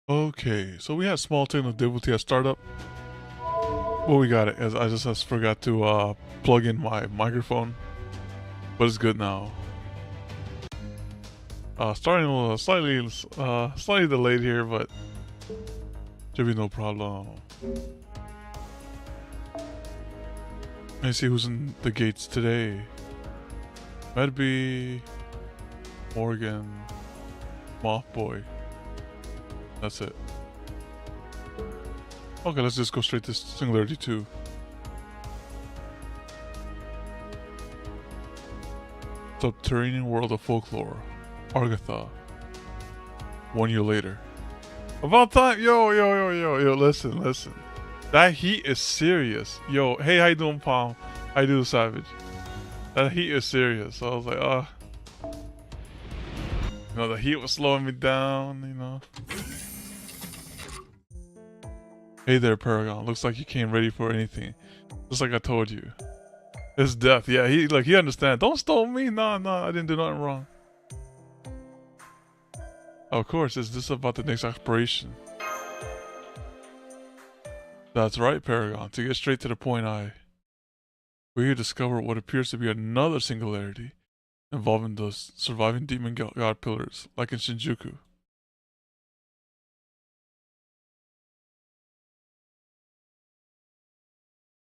Okay, so we had small technical difficulty at startup. Well, we got it. As I just forgot to plug in my microphone, but it's good now. Starting a little slightly delayed here, but should be no problem. Let's see who's in the gates today. Medby, Morgan, Mothboy. That's it. Okay, let's just go straight to Singularity II. Subterranean world of folklore. Argatha. 1 year later. About time! Yo, listen. That heat is serious. Yo, hey, how you doing, Palm? How you doing, Savage? That heat is serious. So I was like, the heat was slowing me down, Hey there, Paragon. Looks like you came ready for anything. Just like I told you. It's death. Yeah, he understands. Don't stone me. Nah, I didn't do nothing wrong. Of course, is this about the next exploration? That's right, Paragon. To get straight to the point, we're here to discover what appears to be another singularity involving those surviving demon god pillars, like in Shinjuku.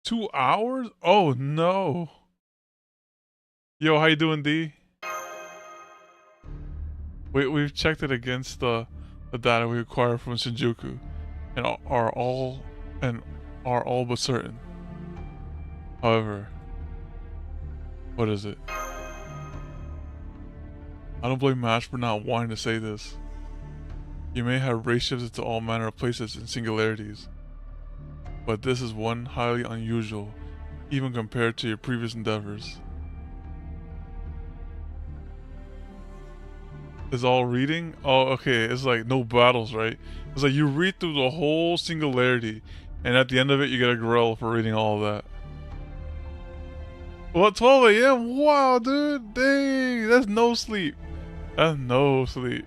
$2? Oh no. Yo, how you doing, D? We've checked it against the data we acquired from Shinjuku, and are all but certain. However, what is it? I don't blame Mash for not wanting to say this. You may have race shifted to all manner of places and singularities, but this is one highly unusual, even compared to your previous endeavors. Is all reading? Oh, okay. It's like no battles, right? It's like you read through the whole singularity, and at the end of it, you get a grill for reading all of that. What, 12 a.m.? Wow, dude. Dang, that's no sleep. That's no sleep.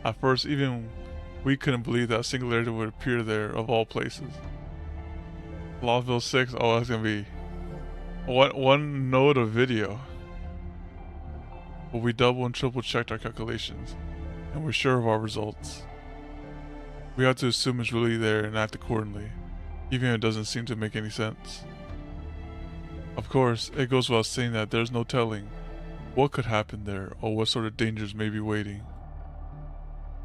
At first, even we couldn't believe that singularity would appear there, of all places. Lawville 6? Oh, that's gonna be one node of video. But we double and triple checked our calculations, and we're sure of our results. We have to assume it's really there and act accordingly, even if it doesn't seem to make any sense. Of course, it goes without saying that there's no telling what could happen there or what sort of dangers may be waiting.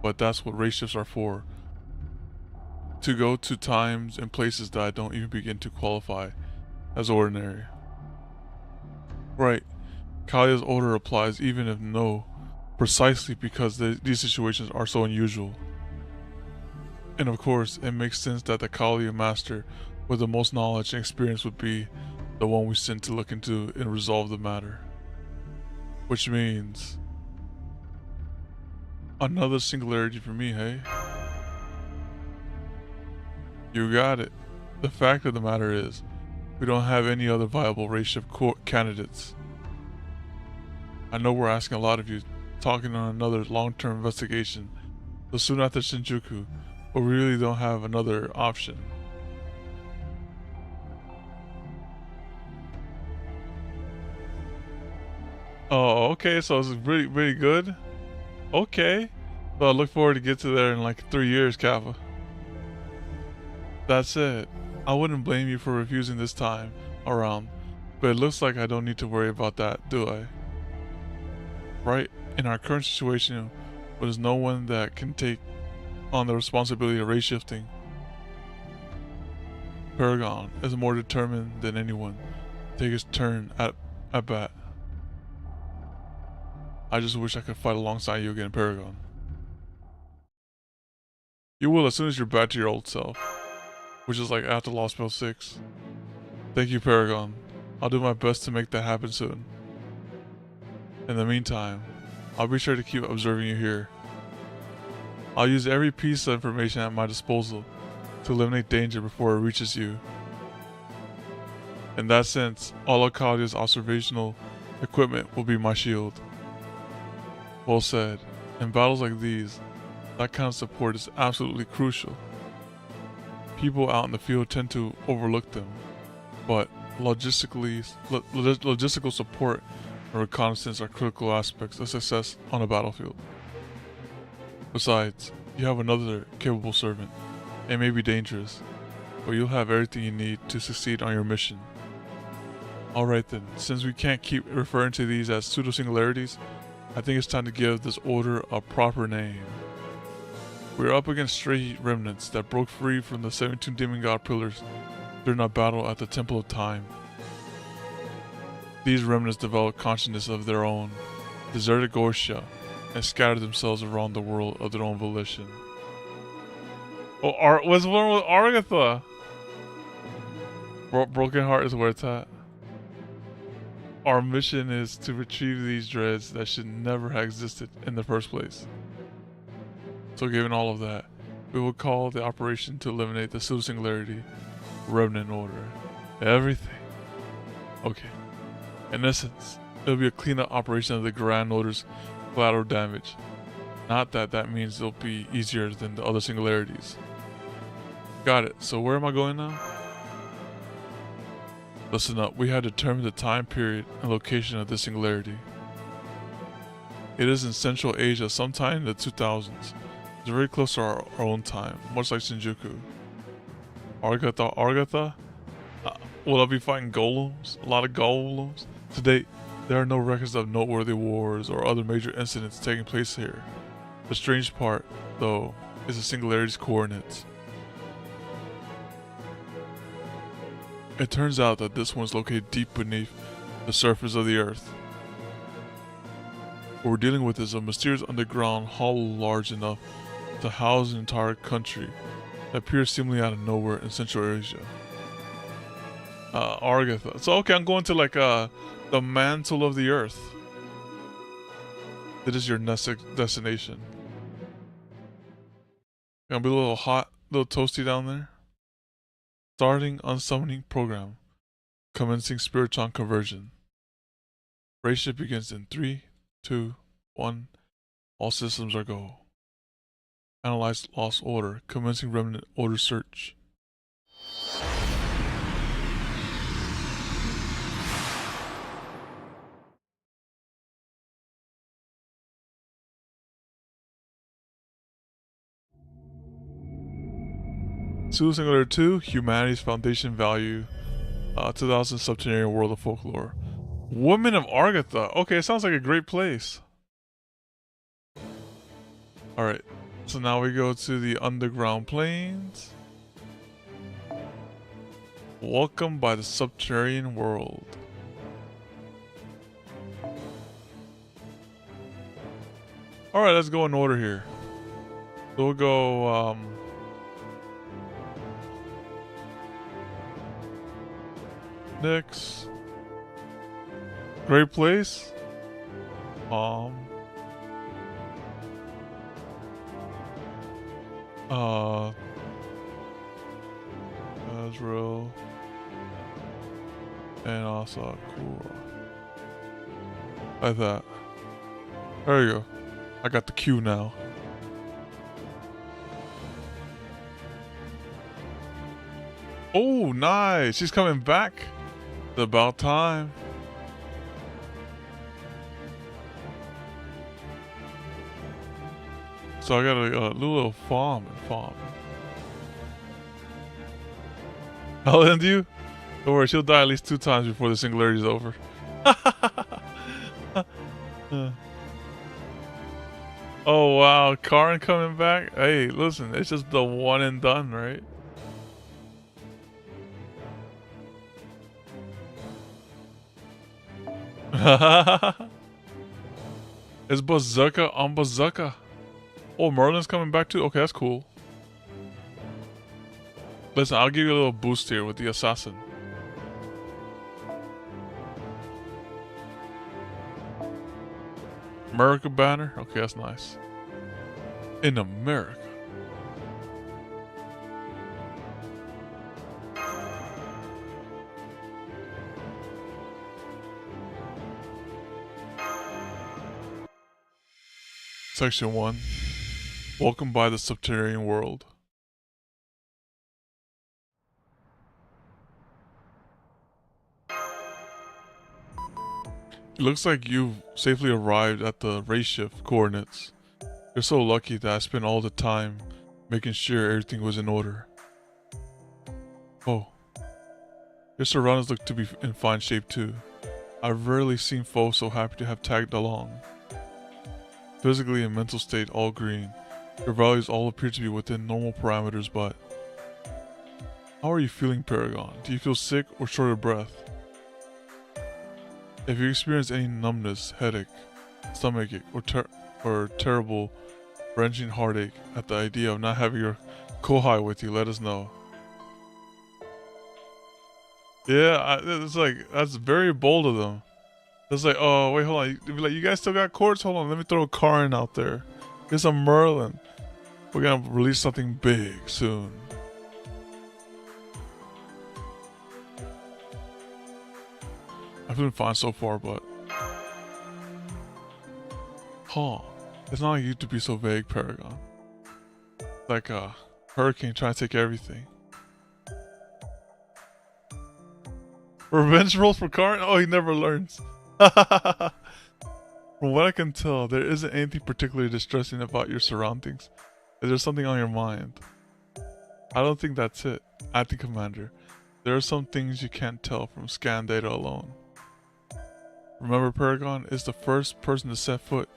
But that's what race shifts are for. To go to times and places that I don't even begin to qualify as ordinary. Right. Kalia's order applies even if no, precisely because these situations are so unusual. And of course, it makes sense that the Kalia master with the most knowledge and experience would be the one we sent to look into and resolve the matter. Which means another singularity for me, hey? You got it. The fact of the matter is, we don't have any other viable race shift candidates. I know we're asking a lot of you, talking on another long-term investigation, so soon after Shinjuku, but we really don't have another option. Oh, okay, so it's really good. Okay. So I look forward to get to there in like 3 years, Kappa. That said, I wouldn't blame you for refusing this time around, but it looks like I don't need to worry about that, do I? Right? In our current situation, there's no one that can take on the responsibility of race shifting. Paragon is more determined than anyone to take his turn at bat. I just wish I could fight alongside you again, Paragon. You will as soon as you're back to your old self, which is like after Lost Spell 6. Thank you, Paragon. I'll do my best to make that happen soon. In the meantime, I'll be sure to keep observing you here. I'll use every piece of information at my disposal to eliminate danger before it reaches you. In that sense, all of Kalia's observational equipment will be my shield. Well said. In battles like these, That kind of support is absolutely crucial. People out in the field tend to overlook them, but logistical support and reconnaissance are critical aspects of success on a battlefield. Besides, you have another capable servant. It may be dangerous, but you'll have everything you need to succeed on your mission. Alright then, since we can't keep referring to these as pseudo singularities, I think it's time to give this order a proper name. We are up against stray remnants that broke free from the 72 demon god pillars during our battle at the Temple of Time. These remnants developed consciousness of their own, deserted Gorsha, and scattered themselves around the world of their own volition. Oh, what's one with Argatha? Broken Heart is where it's at. Our mission is to retrieve these dreads that should never have existed in the first place. So given all of that, we will call the operation to eliminate the Pseudo Singularity Remnant Order. Everything. Okay. In essence, it'll be a cleanup operation of the Grand Order's collateral damage. Not that that means it'll be easier than the other singularities. Got it. So where am I going now? Listen up. We have determined the time period and location of this singularity. It is in Central Asia, sometime in the 2000s. It's very close to our own time, much like Shinjuku. Argatha? Will I be fighting golems? A lot of golems? To date, there are no records of noteworthy wars or other major incidents taking place here. The strange part, though, is the singularity's coordinates. It turns out that this one is located deep beneath the surface of the Earth. What we're dealing with is a mysterious underground hollow large enough to house an entire country that appears seemingly out of nowhere in Central Asia. Argatha. So okay, I'm going to like the mantle of the Earth. It is your next destination. Gonna be a little hot, a little toasty down there. Starting unsummoning program. Commencing Spiritron conversion. Race begins in 3, 2, 1. All systems are go. Analyze lost order. Commencing remnant order search. Pseudo Singularity II, Humanity's Foundation Value, 2000 Subterranean World of Folklore. Women of Argatha. Okay, it sounds like a great place. Alright, so now we go to the underground plains. Welcome by the subterranean world. Alright, let's go in order here. So we'll go, Nyx. Great place. Azrael. And also Kura. Like that. There you go. I got the queue now. Oh, nice. She's coming back. It's about time. So I got a little farm. I'll end you? Don't worry, she'll die at least 2 times before the singularity is over. Oh wow, Karin coming back? Hey, listen, it's just the one and done, right? It's Bazooka on Bazooka. Oh, Merlin's coming back too? Okay, that's cool. Listen, I'll give you a little boost here with the assassin. America banner? Okay, that's nice. In America. Section 1. Welcome by the subterranean world. It looks like you've safely arrived at the race shift coordinates. You're so lucky that I spent all the time making sure everything was in order. Oh, your surroundings look to be in fine shape too. I've rarely seen foes so happy to have tagged along. Physically and mental state all green. Your values all appear to be within normal parameters, but... How are you feeling, Paragon? Do you feel sick or short of breath? If you experience any numbness, headache, stomachache, or terrible, wrenching heartache at the idea of not having your kohai with you, let us know. Yeah, it's like, that's very bold of them. It's like, oh, wait, hold on. You'd be like, you guys still got cords? Hold on, let me throw a car in out there. Get some Merlin. We're gonna release something big soon. I've been fine so far, but... Huh. It's not like you to be so vague, Paragon. Like a hurricane trying to take everything. Revenge rolls for Karn? Oh, he never learns. From what I can tell, there isn't anything particularly distressing about your surroundings. Is there something on your mind? I don't think that's it, Acting Commander. There are some things you can't tell from scan data alone. Remember, Paragon is the first person to set foot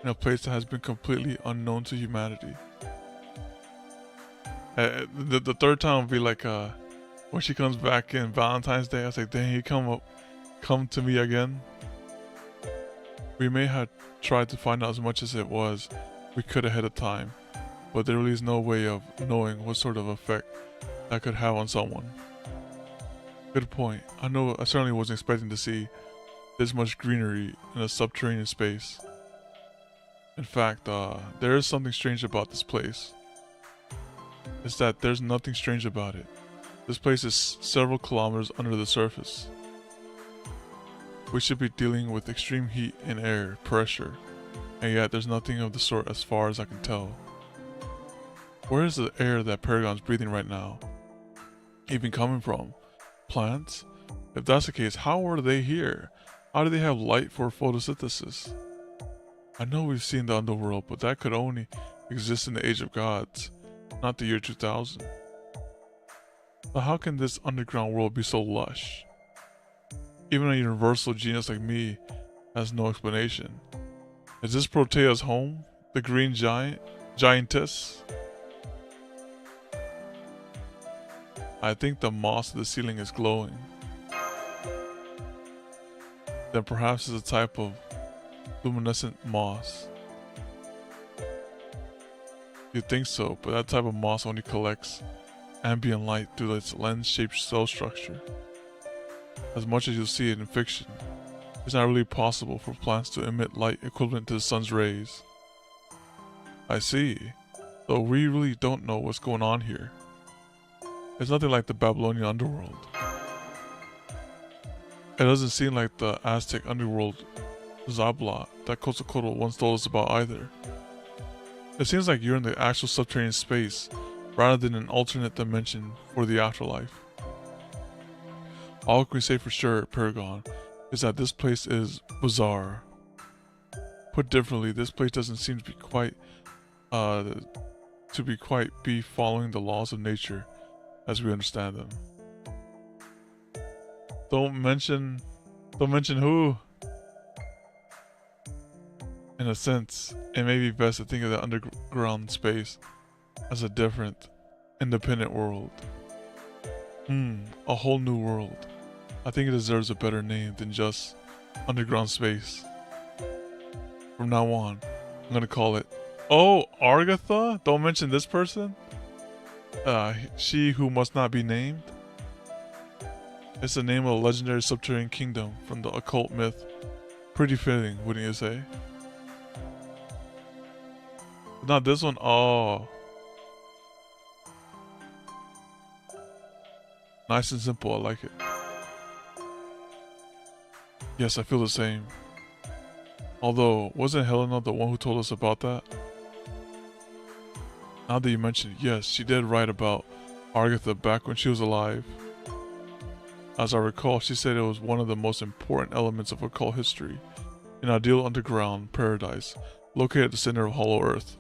in a place that has been completely unknown to humanity. The third time will be like when she comes back in Valentine's Day. I was like, dang, you come to me again. We may have tried to find out as much as it was we could ahead of time, but there really is no way of knowing what sort of effect that could have on someone. Good point. I know I certainly wasn't expecting to see this much greenery in a subterranean space. In fact, there is something strange about this place. It's that there's nothing strange about it. This place is several kilometers under the surface. We should be dealing with extreme heat and air pressure, and yet there's nothing of the sort as far as I can tell. Where is the air that Paragon's breathing right now even coming from? Plants? If that's the case, how are they here? How do they have light for photosynthesis? I know we've seen the underworld, but that could only exist in the Age of Gods, not the year 2000. But how can this underground world be so lush? Even a universal genius like me has no explanation. Is this Protea's home? The green giantess? I think the moss of the ceiling is glowing. Then perhaps it's a type of luminescent moss. You'd think so, but that type of moss only collects ambient light through its lens-shaped cell structure. As much as you'll see it in fiction, it's not really possible for plants to emit light equivalent to the sun's rays. I see. Though we really don't know what's going on here. It's nothing like the Babylonian underworld. It doesn't seem like the Aztec underworld Zabla that Quetzalcoatl once told us about either. It seems like you're in the actual subterranean space rather than an alternate dimension for the afterlife. All we can say for sure, Paragon, is that this place is bizarre. Put differently, this place doesn't seem to be quite be following the laws of nature as we understand them. Don't mention who. In a sense, it may be best to think of the underground space as a different, independent world. A whole new world. I think it deserves a better name than just underground space. From now on, I'm gonna call it, oh, Argatha? Don't mention this person? She who must not be named? It's the name of a legendary subterranean kingdom from the occult myth. Pretty fitting, wouldn't you say? But not this one. Oh. Nice and simple, I like it. Yes, I feel the same. Although, wasn't Helena the one who told us about that? Now that you mention it, yes, she did write about Agatha back when she was alive. As I recall, she said it was one of the most important elements of occult history, an ideal underground paradise located at the center of Hollow Earth.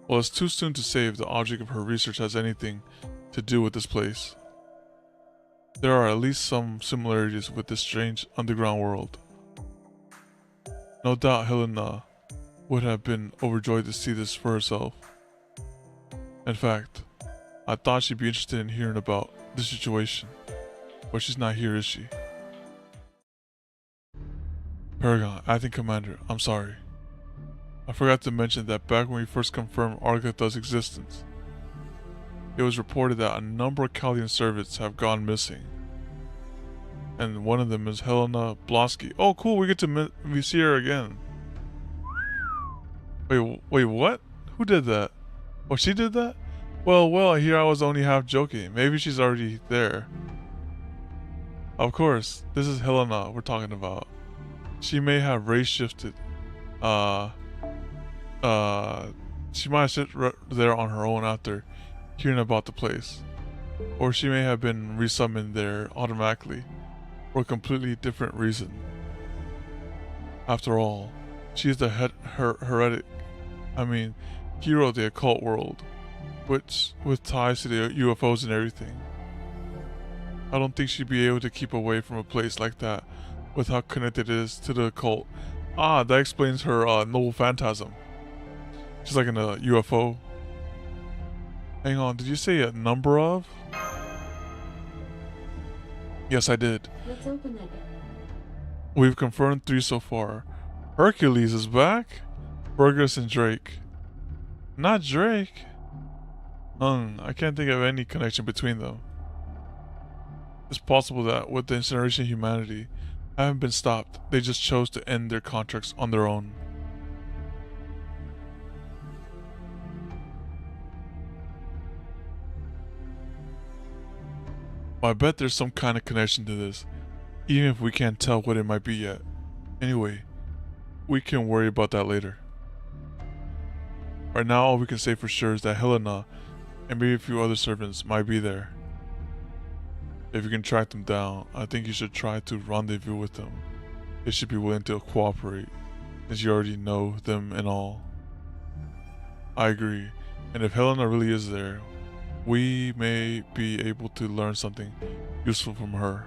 Well, it's too soon to say if the object of her research has anything to do with this place. There are at least some similarities with this strange underground world. No doubt Helena would have been overjoyed to see this for herself. In fact, I thought she'd be interested in hearing about the situation, but she's not here, is she? Paragon, Acting Commander, I'm sorry. I forgot to mention that back when we first confirmed Agatha's existence, it was reported that a number of Chaldean servants have gone missing. And one of them is Helena Blosky. Oh cool, we get to see her again. Wait, what? Who did that? Oh, she did that? Well, here I was only half joking. Maybe she's already there. Of course, this is Helena we're talking about. She may have race shifted. She might have sit there on her own after hearing about the place. Or she may have been resummoned there automatically for a completely different reason. After all, she is the hero of the occult world, which with ties to the UFOs and everything. I don't think she'd be able to keep away from a place like that with how connected it is to the occult. Ah, that explains her noble phantasm. She's like in a UFO. Hang on, did you say a number of? Yes, I did. Let's open it. We've confirmed 3 so far. Hercules is back? Burgess and Drake. Not Drake. I can't think of any connection between them. It's possible that with the incineration of humanity, haven't been stopped. They just chose to end their contracts on their own. I bet there's some kind of connection to this, even if we can't tell what it might be yet. Anyway, we can worry about that later. Right now, all we can say for sure is that Helena and maybe a few other servants might be there. If you can track them down, I think you should try to rendezvous with them. They should be willing to cooperate, since you already know them and all. I agree, and if Helena really is there, we may be able to learn something useful from her,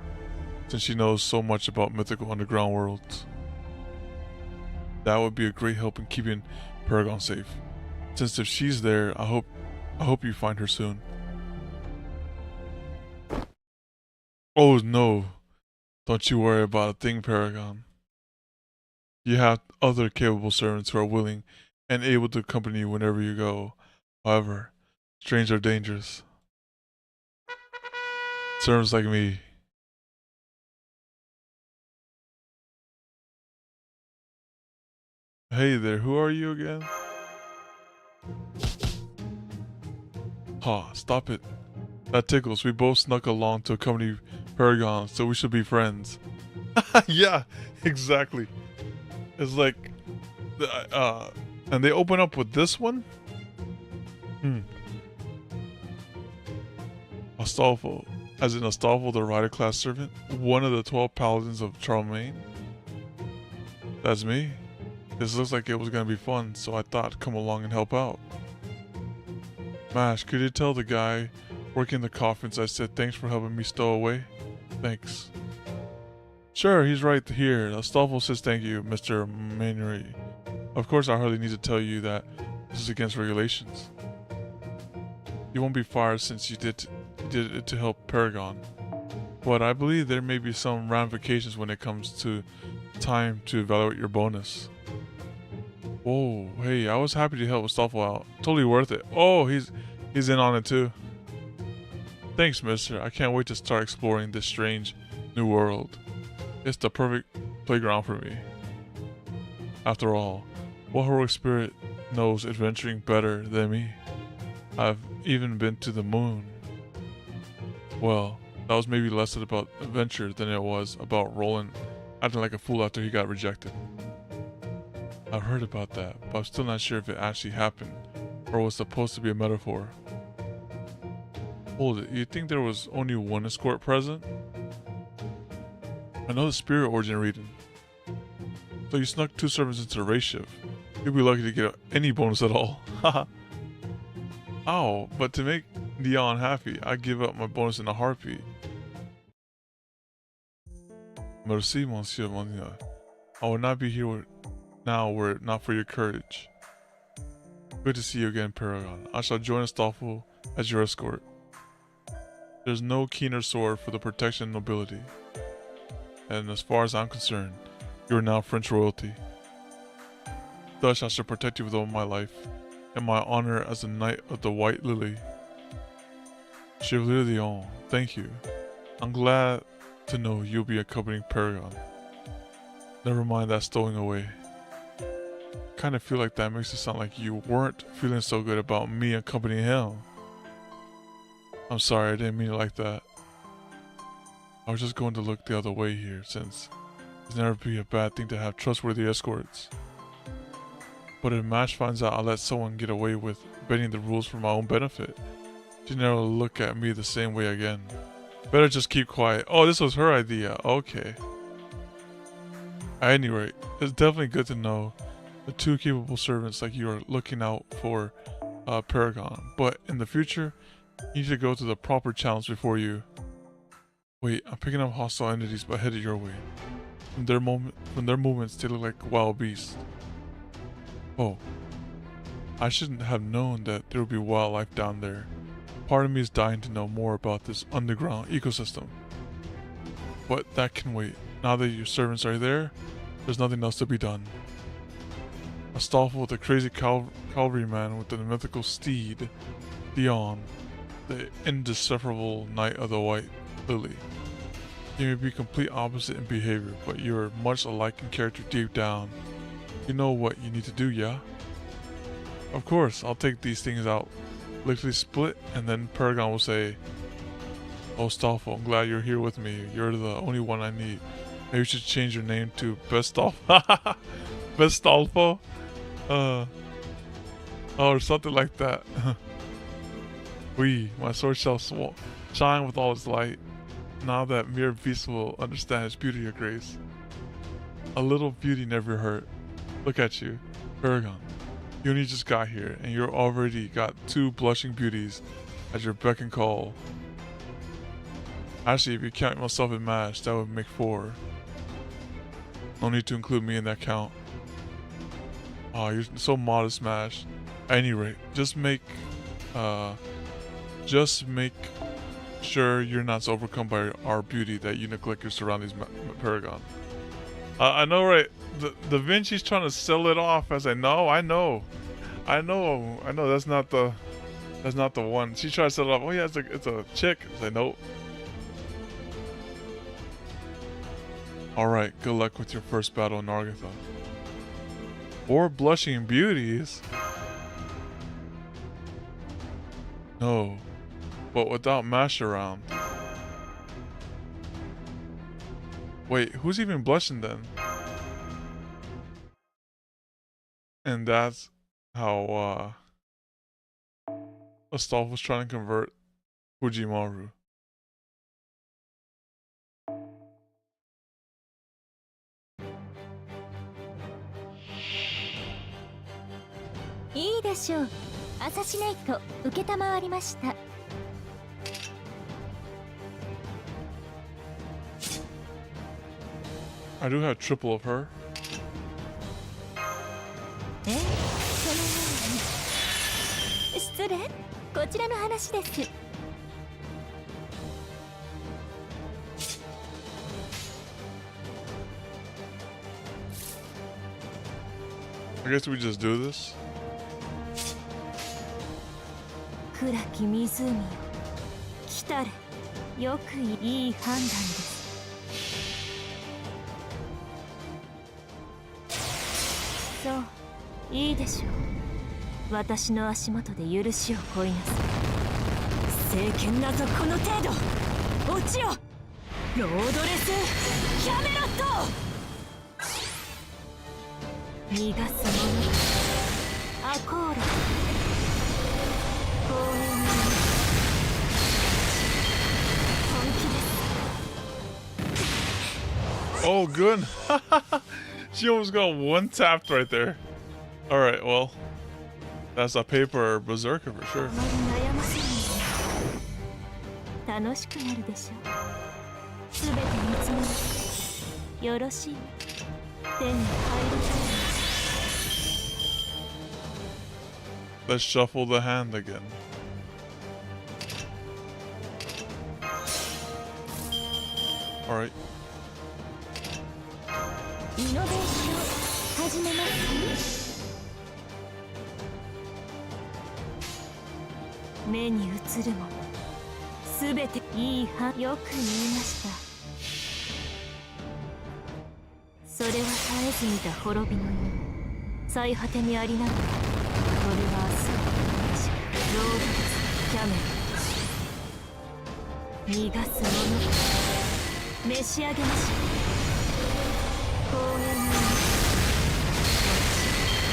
since she knows so much about mythical underground worlds. That would be a great help in keeping Paragon safe. Since if she's there, I hope you find her soon. Oh no, don't you worry about a thing, Paragon. You have other capable servants who are willing and able to accompany you whenever you go. However, strange are dangerous. Servants like me. Hey there, who are you again? Ha, stop it. That tickles. We both snuck along to accompany Paragon, so we should be friends. Yeah, exactly. It's like, and they open up with this one? Astolfo, as in Astolfo the rider class servant, one of the 12 paladins of Charlemagne. That's me. This looks like it was gonna be fun, so I thought I'd come along and help out. Mash, could you tell the guy working the coffins I said thanks for helping me stow away? Thanks. Sure, he's right here. Astolfo says thank you, Mr. Mainry. Of course I hardly need to tell you that this is against regulations. You won't be fired since you did it to help Paragon. But I believe there may be some ramifications when it comes to time to evaluate your bonus. Whoa, hey, I was happy to help Astolfo out. Totally worth it. Oh, he's in on it too. Thanks, mister. I can't wait to start exploring this strange new world. It's the perfect playground for me. After all, what heroic spirit knows adventuring better than me? I've even been to the moon. Well, that was maybe less about adventure than it was about Roland acting like a fool after he got rejected. I've heard about that, but I'm still not sure if it actually happened or was supposed to be a metaphor. Hold it, you think there was only one escort present? I know the spirit origin reading. So you snuck 2 servants into the race shift. You'll be lucky to get any bonus at all. Haha. Ow, but to make Leon happy, I give up my bonus in a heartbeat. Merci, Monsieur Monia. I would not be here now were it not for your courage. Good to see you again, Paragon. I shall join Astolfo as your escort. There's no keener sword for the protection of nobility. And as far as I'm concerned, you are now French royalty. Thus I shall protect you with all my life, and my honor as a Knight of the White Lily. Chevalier Leon, thank you. I'm glad to know you'll be accompanying Paragon. Never mind that stowing away. Kinda feel like that makes it sound like you weren't feeling so good about me accompanying him. I'm sorry, I didn't mean it like that. I was just going to look the other way here, since it's never be a bad thing to have trustworthy escorts. But if Mash finds out I let someone get away with bending the rules for my own benefit, she'll never look at me the same way again. Better just keep quiet. Oh, this was her idea. Okay. At any rate, it's definitely good to know the 2 capable servants like you are looking out for Paragon. But in the future, you need to go to the proper channels before you... Wait, I'm picking up hostile entities but headed your way. From their movements, they look like wild beasts. Oh. I shouldn't have known that there would be wildlife down there. Part of me is dying to know more about this underground ecosystem. But that can wait. Now that your servants are there, there's nothing else to be done. Astolfo, the crazy cavalryman with the mythical steed, Leon, the indecipherable Knight of the White Lily. You may be complete opposite in behavior, but you are much alike in character deep down. You know what you need to do, yeah? Of course, I'll take these things out. Lickly split, and then Paragon will say, "Oh, Astolfo, I'm glad you're here with me. You're the only one I need. Maybe you should change your name to Bestolfo." Bestolfo? Or something like that. My sword shall shine with all its light. Now that mere beast will understand its beauty, your grace. A little beauty never hurt. Look at you, Paragon. You only just got here, and you're already got 2 blushing beauties at your beck and call. Actually, if you count myself and Mash, that would make 4. No need to include me in that count. Oh, you're so modest, Mash. At any rate, just make sure you're not so overcome by our beauty that you neglect your surroundings, Paragon. I know, right? Da Vinci's trying to sell it off as I know. That's not the one. She tried to sell it off. Oh yeah, it's a chick. I know. All right, good luck with your first battle in Nargotha. 4 blushing beauties. No, but without Mash around. Wait, who's even blushing then? And that's how Astolfo was trying to convert Fujimaru. I do have triple of her. I guess we just do this. 暗き湖よ来たれよくいい判断です。そういいでしょう。私の足元で許しを乞いなさい。聖剣なぞこの程度落ちよロードレスキャメロット。逃がす者アコーラ公園に本気です Oh, good. She almost got one tapped right there. All right, well, that's a paper berserker for sure. 悩ませるの楽しくなるでしょうすべて見つめますよろしい手に入ると Let's shuffle the hand again. All right. イノベーション始めます目に映るものすべていいはよく言いましたそれは絶えず見た滅びの世最果てにありながらこれは明日を同じ動物キャメル逃がす者召し上げましょう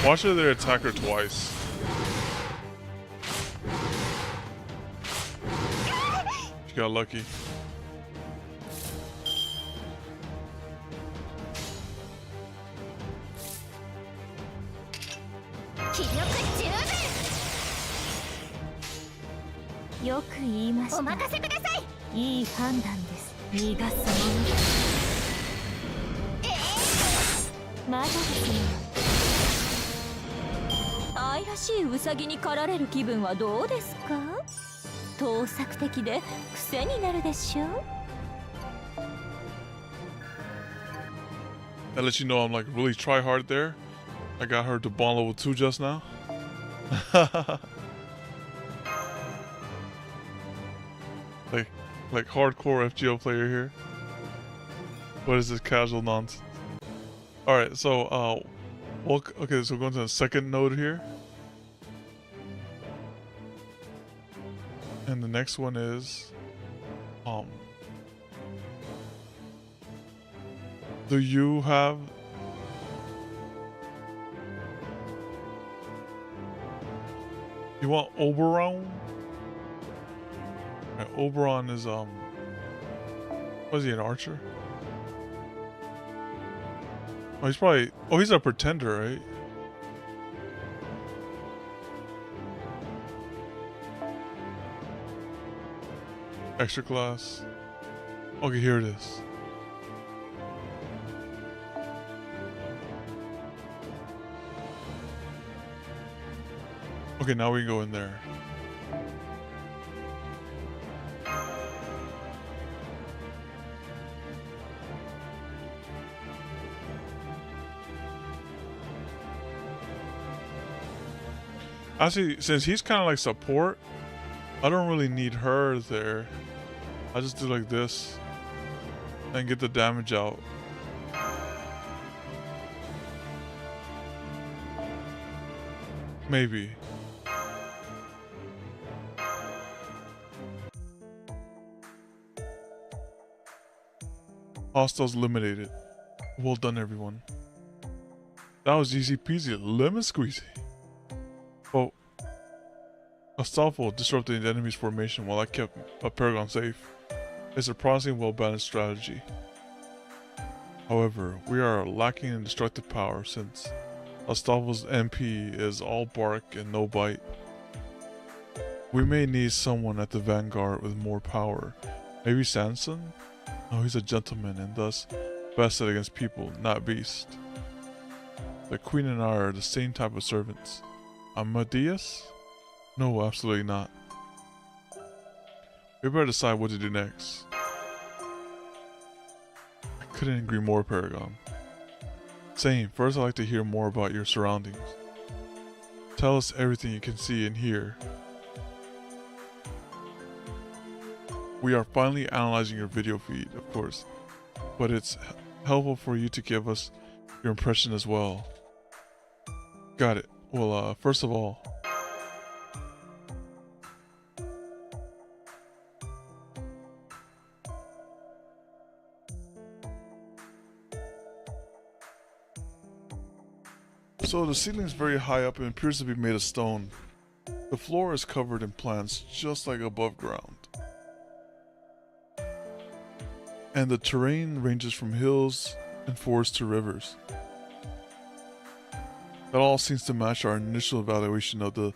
Watch her there attack her twice. She got lucky. Yes. 愛らしいウサギに狩られる気分はどうですか盗作的で癖になるでしょ That lets you know I'm like really try hard there. I got her to bond level 2 just now. like hardcore FGO player here. What is this casual nonsense? Alright, so okay, so we're going to the second node here. And the next one is do you have you want Oberon? Right, Oberon is was he an archer? Oh, he's probably he's a pretender, right? Extra class. Okay, here it is. Okay, now we can go in there. Actually, since he's kind of like support, I don't really need her there. I just do like this and get the damage out. Maybe. Hostiles eliminated. Well done, everyone. That was easy peasy, lemon squeezy. Oh, Astolfo disrupted the enemy's formation while I kept a Paragon safe. It's a promising, well-balanced strategy. However, we are lacking in destructive power since Astolfo's MP is all bark and no bite. We may need someone at the vanguard with more power. Maybe Sanson? No, he's a gentleman and thus vested against people, not beasts. The queen and I are the same type of servants. Amadeus? No, absolutely not. We better decide what to do next. I couldn't agree more, Paragon. Same, first I'd like to hear more about your surroundings. Tell us everything you can see and hear. We are finally analyzing your video feed, of course, but it's helpful for you to give us your impression as well. Got it. Well, first of all, So the ceiling is very high up and appears to be made of stone. The floor is covered in plants, just like above ground. And the terrain ranges from hills and forests to rivers. That all seems to match our initial evaluation of the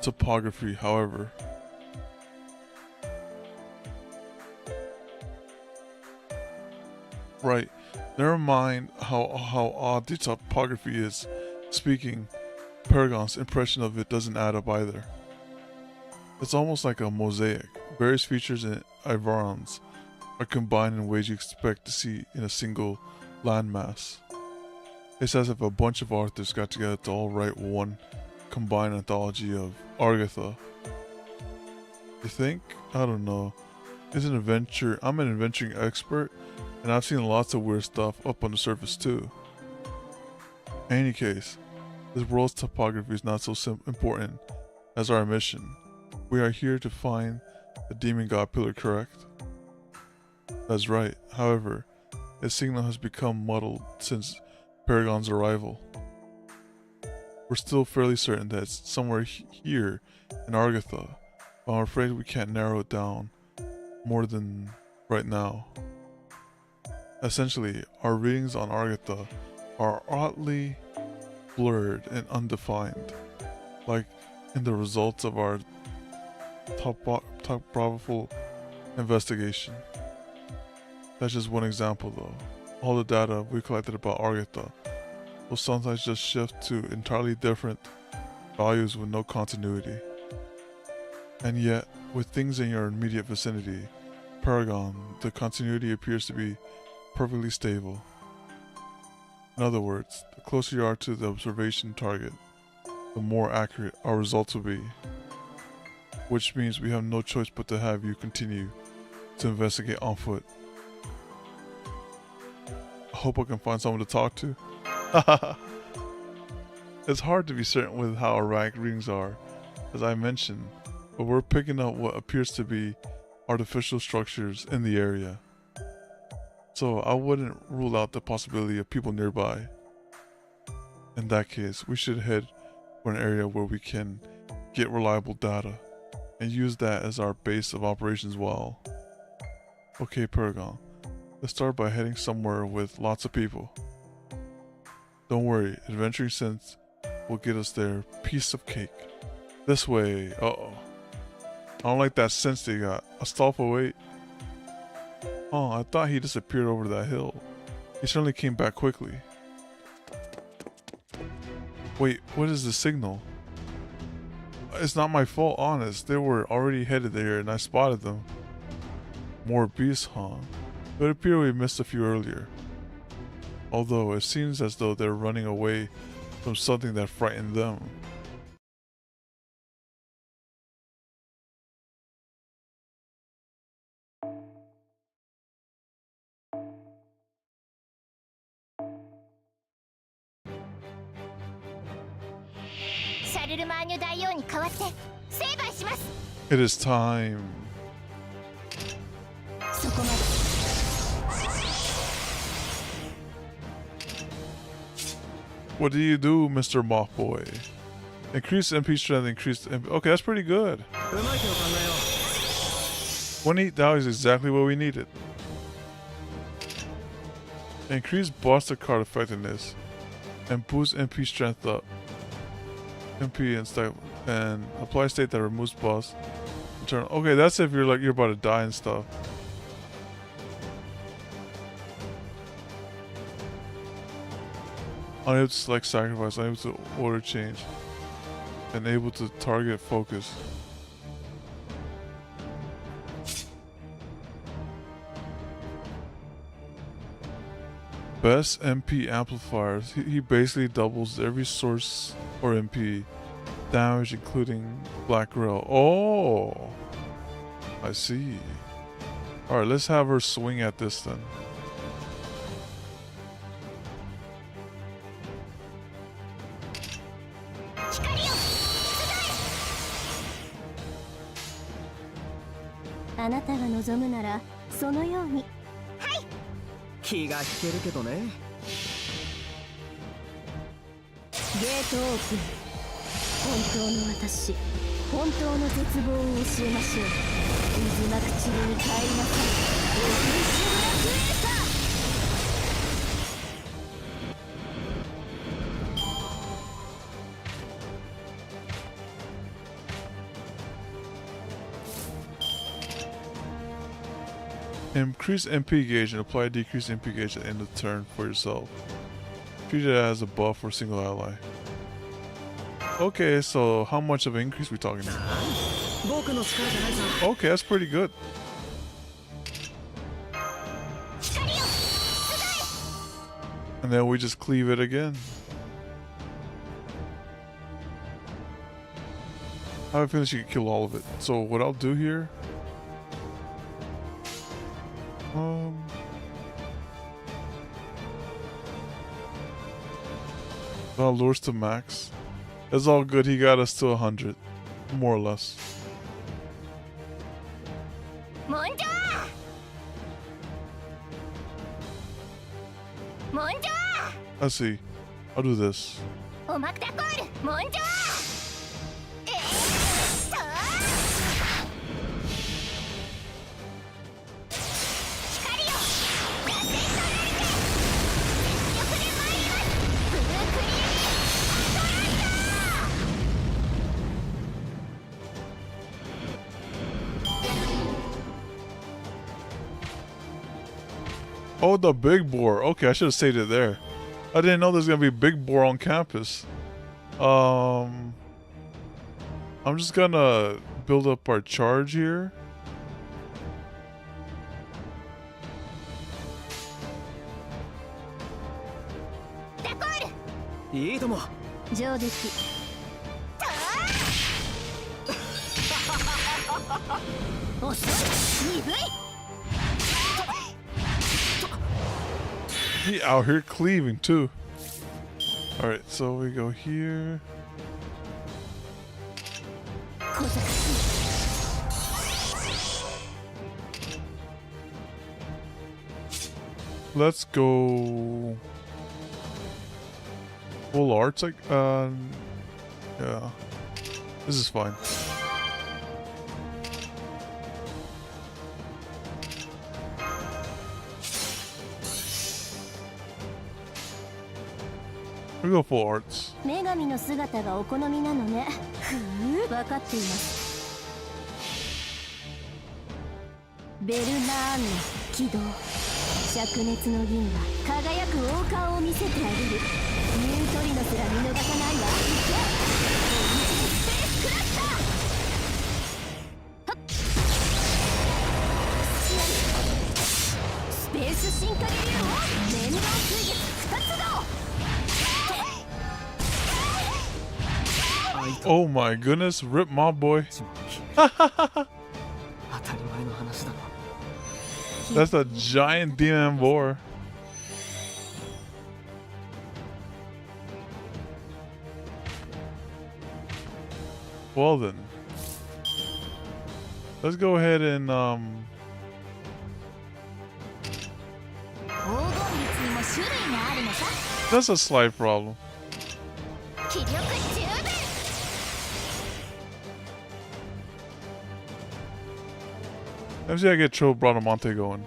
topography, however. Right, never mind how odd the topography is. Speaking, Paragon's impression of it doesn't add up either. It's almost like a mosaic. Various features and environs are combined in ways you expect to see in a single landmass. It's as if a bunch of authors got together to all write one combined anthology of Argatha. You think? I don't know. I'm an adventuring expert, and I've seen lots of weird stuff up on the surface too. In any case, this world's topography is not so important as our mission. We are here to find the demon god pillar, correct? That's right. However, its signal has become muddled since Paragon's arrival. We're still fairly certain that it's somewhere here in Argatha, but I'm afraid we can't narrow it down more than right now. Essentially, our readings on Argatha are oddly blurred and undefined, like in the results of our topographical investigation. That's just one example though. All the data we collected about Argatha will sometimes just shift to entirely different values with no continuity. And yet, with things in your immediate vicinity, Paragon, the continuity appears to be perfectly stable. In other words, the closer you are to the observation target, the more accurate our results will be. Which means we have no choice but to have you continue to investigate on foot. I hope I can find someone to talk to. It's hard to be certain with how erratic readings are, as I mentioned, but we're picking up what appears to be artificial structures in the area. So I wouldn't rule out the possibility of people nearby. In that case, we should head for an area where we can get reliable data and use that as our base of operations well. Okay, Paragon, let's start by heading somewhere with lots of people. Don't worry, adventuring sense will get us there. Piece of cake. This way. Uh-oh. I don't like that sense they got. A stall for wait. Oh, I thought he disappeared over that hill. He certainly came back quickly. Wait, what is the signal? It's not my fault, honest. They were already headed there and I spotted them. More beasts, huh? It would appear we missed a few earlier. Although it seems as though they're running away from something that frightened them. It is time. What do you do, Mr. Moth Boy? Increase MP strength, increase MP. Okay, that's pretty good. 28 Dao is exactly what we needed. Increase Buster card effectiveness and boost MP strength up. MP and stuff, and apply state that removes boss. Return. Okay, that's if you're like you're about to die and stuff. Unable to select sacrifice, unable to order change, and able to target focus. Best MP amplifiers. He basically doubles every source or MP damage, including Black Grill. Oh, I see. Alright, let's have her swing at this then. ゲートオープン。本当の私、本当の絶望を教えましょう。渦巻く塵に帰りなさい。オフィシブラクエーサー。Increase MP gauge and apply decrease MP gauge at the end of the turn for yourself. Treat it as a buff for a single ally. Okay, so how much of an increase are we talking about? Okay, that's pretty good. And then we just cleave it again. I have a feeling she could kill all of it. So what I'll do here... Well, lures to max. It's all good. He got us to 100, more or less. Let's see. I'll do this. Oh, the big boar. Okay, I should have saved it there. I didn't know there's gonna be a big boar on campus. I'm just gonna build up our charge here. He out here cleaving too. Alright, so we go here. Let's go full arts, like yeah. This is fine. We go full arts. 女神の姿がお好みなのね。分かっています。ベルナーンの起動。灼熱の銀が輝く王冠を見せてあげる。ニュートリノすら見逃さないわ。スペースクラッシャー。スペース進化理由を連動水月2つ動。Oh my goodness, rip my boy. That's a giant demon boar. Well then. Let's go ahead and that's a slight problem. Let's see, I get Tro Bradamante going.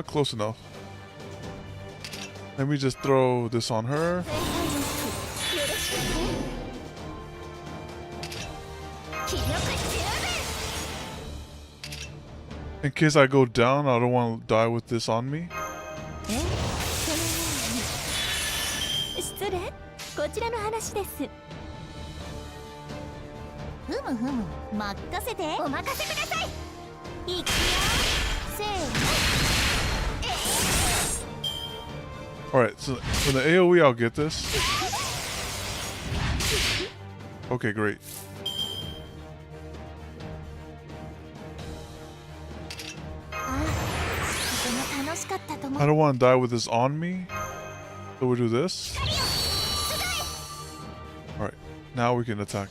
Close enough. Let me just throw this on her. In case I go down, I don't want to die with this on me. Alright, so for the AoE, I'll get this. Okay, great. I don't want to die with this on me. So we'll do this. Alright, now we can attack.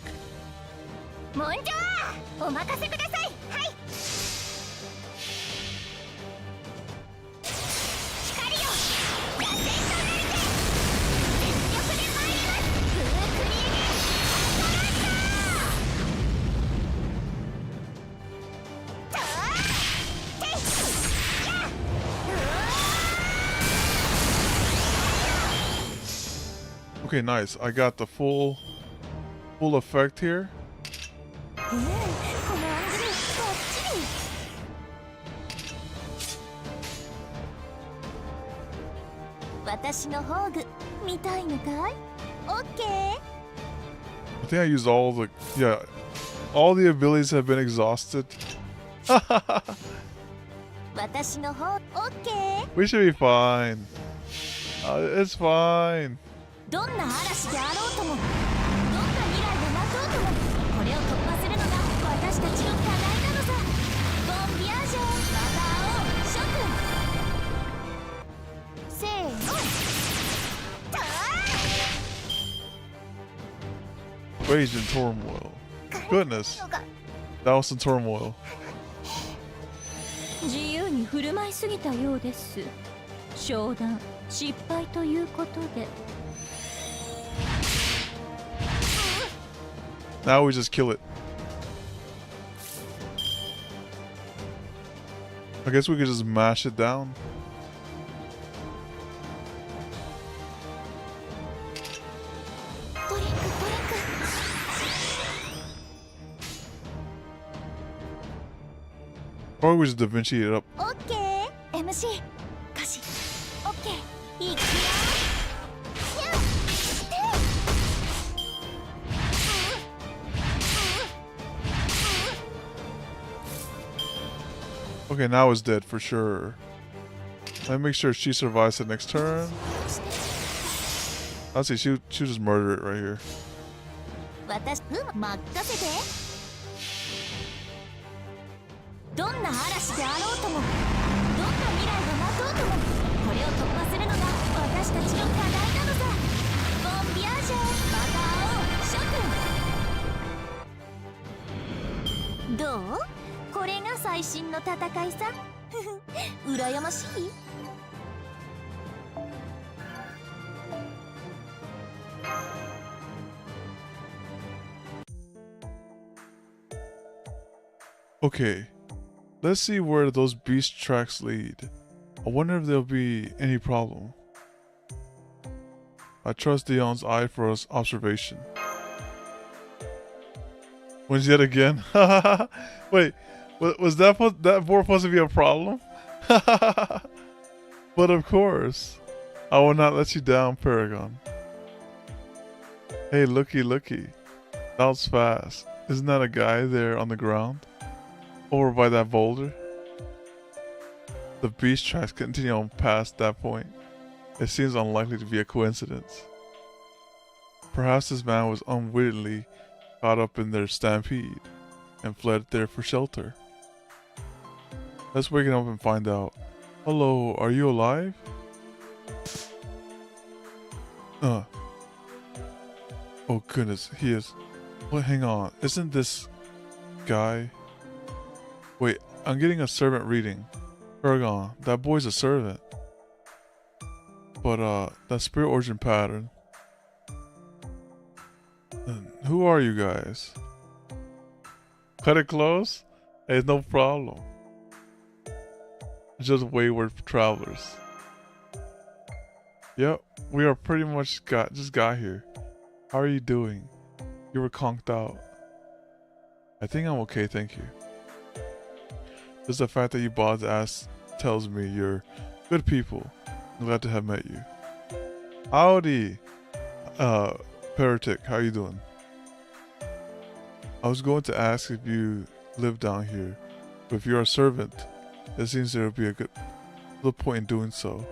Okay, nice. I got the full effect here. このアングルバッチリ。私の宝具見たいのかい？オッケー。I think I used all the all the abilities have been exhausted. 私の方オッケー。 We should be fine. It's fine. どんな嵐であろうとも、どんな未来が待とうとも、これを突破するのが私たちの課題なのさ。ボンビアージョン、また会おう、諸君。せーの。Rage and turmoil. Goodness. That was some turmoil. 自由に振る舞いすぎたようです。商談失敗ということで。Now we just kill it. I guess we could just mash it down. Or we just Da Vinci it up. オッケー MC 歌詞オッケーいくよ。Okay, now it's dead for sure. Let me make sure she survives the next turn. I'll see, she'll just murder it right here. 私任せて。どんな嵐であろうとも、どんな未来が待とうとも、これを突破するのが私たちの課題なのさ。ボンビアージョン、また会おう、諸君。どう？これが最新の戦いさ。羨ましい。Okay, let's see where those beast tracks lead. I wonder if there'll be any problem. I trust Dion's eye for us observation. Wins yet again? Wait, was that board supposed to be a problem? But of course, I will not let you down, Paragon. Hey, looky. That was fast. Isn't that a guy there on the ground? Over by that boulder? The beast tracks continue on past that point. It seems unlikely to be a coincidence. Perhaps this man was unwittingly caught up in their stampede and fled there for shelter. Let's wake him up and find out. Hello, are you alive? Oh goodness, he is. Well, hang on, isn't this guy? Wait, I'm getting a servant reading. Paragon, that boy's a servant. But that spirit origin pattern. Who are you guys? Cut it close? Hey, no problem. Just wayward travelers. Yep, we are pretty much just got here. How are you doing? You were conked out. I think I'm okay, thank you. Just the fact that you bothered to ask tells me you're good people. I'm glad to have met you. Howdy, Paratic, how you doing? I was going to ask if you live down here, but if you're a servant, it seems there would be a good little point in doing so.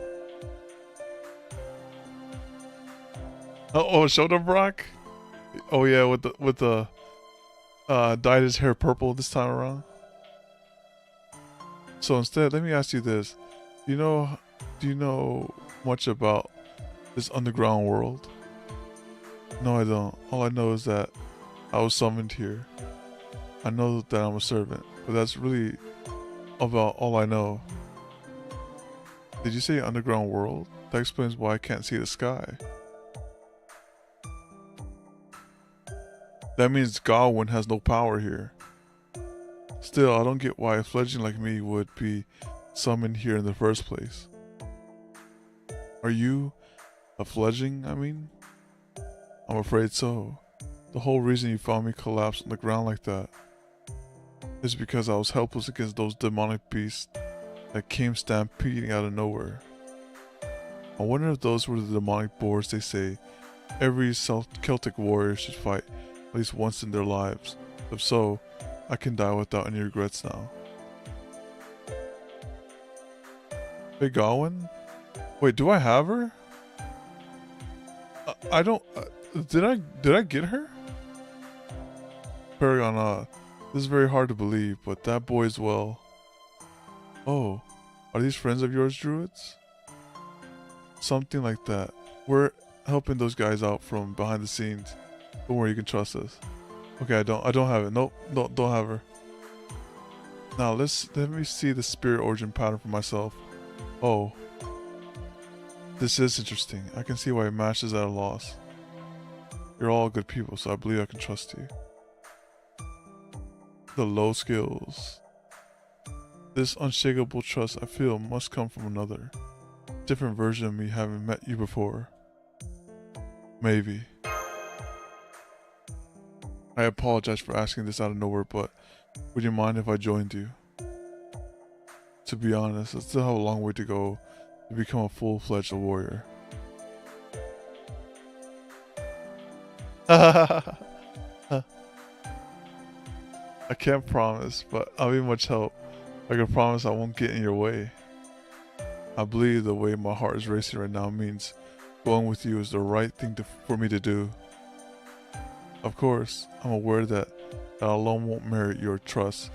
Oh, shoulder Brock? Oh yeah, with the dyed his hair purple this time around. So instead, let me ask you this: do you know much about this underground world? No, I don't. All I know is that I was summoned here. I know that I'm a servant, but that's really about all I know. Did you say underground world? That explains why I can't see the sky. That means Godwin has no power here. Still, I don't get why a fledgling like me would be summoned here in the first place. Are you a fledgling, I mean? I'm afraid so. The whole reason you found me collapsed on the ground like that is because I was helpless against those demonic beasts that came stampeding out of nowhere. I wonder if those were the demonic boars they say every Celtic warrior should fight at least once in their lives. If so, I can die without any regrets now. Hey Gawain? Wait, do I have her? I don't... did I get her? Paragon, this is very hard to believe, but that boy's well. Oh, are these friends of yours, druids? Something like that. We're helping those guys out from behind the scenes. Don't worry, you can trust us. Okay, I don't have it. Nope, don't have her. Now let me see the spirit origin pattern for myself. Oh. This is interesting. I can see why Mash is at a loss. You're all good people, so I believe I can trust you. The low skills. This unshakable trust I feel must come from another. Different version of me having met you before. Maybe. I apologize for asking this out of nowhere, but would you mind if I joined you? To be honest, I still have a long way to go to become a full-fledged warrior. I can't promise, but I'll be much help. I can promise I won't get in your way. I believe the way my heart is racing right now means going with you is the right thing for me to do. Of course, I'm aware that alone won't merit your trust,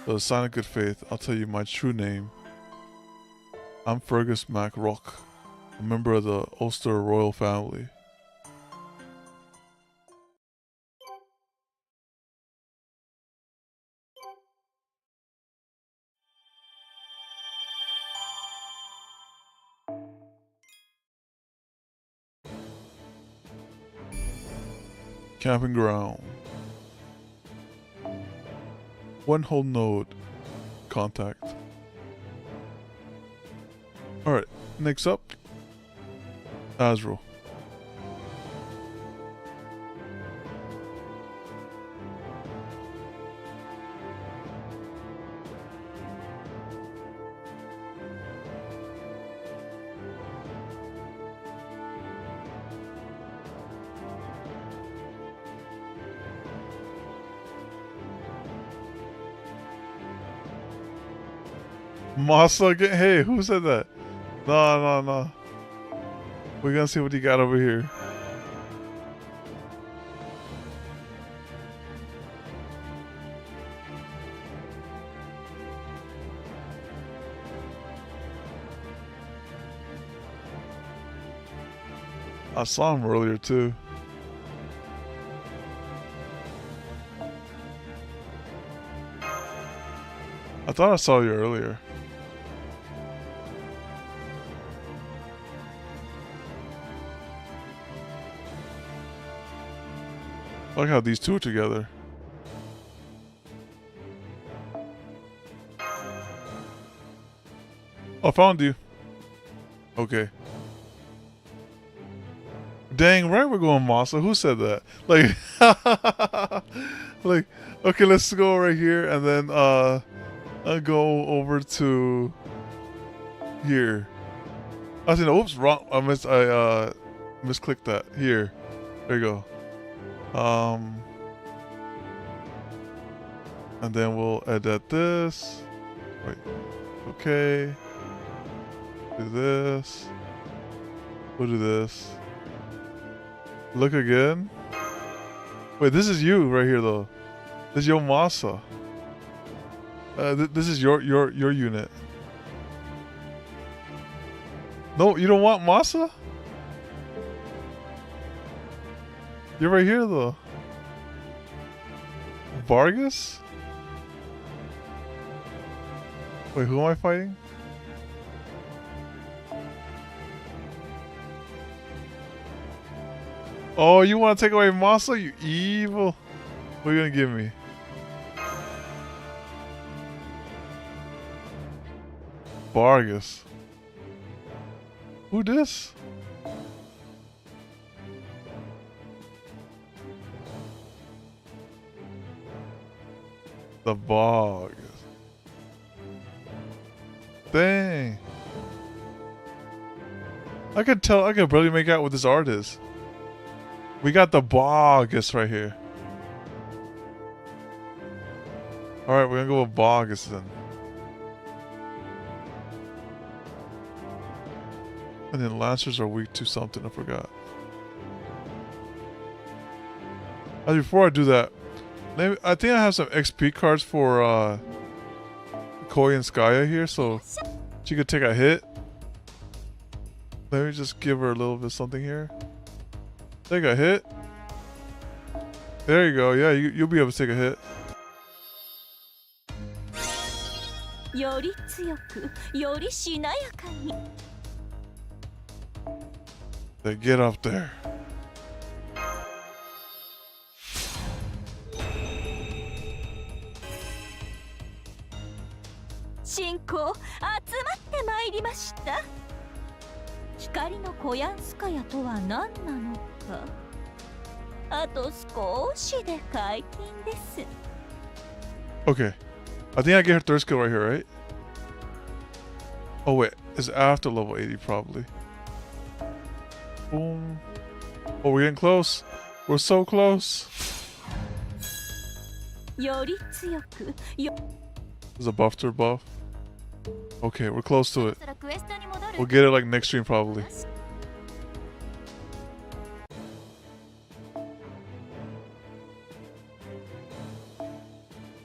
but as a sign of good faith, I'll tell you my true name. I'm Fergus Mac Rock, a member of the Ulster royal family. Camping ground. One whole node. Contact. Alright, next up. Azrael. Masa again? Hey, who said that? No. We're gonna see what you got over here. I saw him earlier too. I thought I saw you earlier. I like how these two are together. I found you. Okay. Dang right, we're going Masa. Who said that? Like, like, okay, let's go right here and then I'll go over to here. I said, oops, wrong. I misclicked that. Here, there you go. And then we'll edit this. Wait, okay. Do this. We'll do this. Look again. Wait, this is you right here though. This is your Masa. This is your unit. No, you don't want Masa? You're right here though. Vargas? Wait, who am I fighting? Oh, you want to take away Masa? You evil. What are you gonna give me? Vargas. Who this? The bog. Dang. I could barely make out what this art is. We got the Bogus right here. Alright, we're gonna go with Bogus then. And then Lancers are weak to something, I forgot. Before I do that, maybe I think I have some XP cards for Koi and Skya here, so she could take a hit. Let me just give her a little bit of something here. Take a hit. There you go. Yeah, you'll be able to take a hit. They get up there. Okay. I think I get her third skill right here, right? Oh wait, it's after level 80 probably. Boom. Oh, we're getting close. We're so close. There's a buff to her buff. Okay, we're close to it. We'll get it like next stream probably.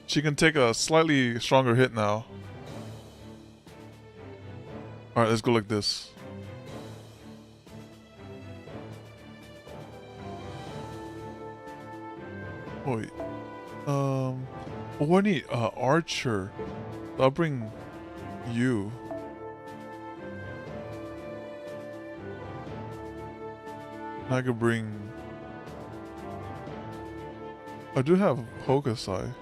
She can take a slightly stronger hit now. Alright, let's go like this. Wait. Oh, I need Archer. I'll bring you. I could bring... I do have Hokusai.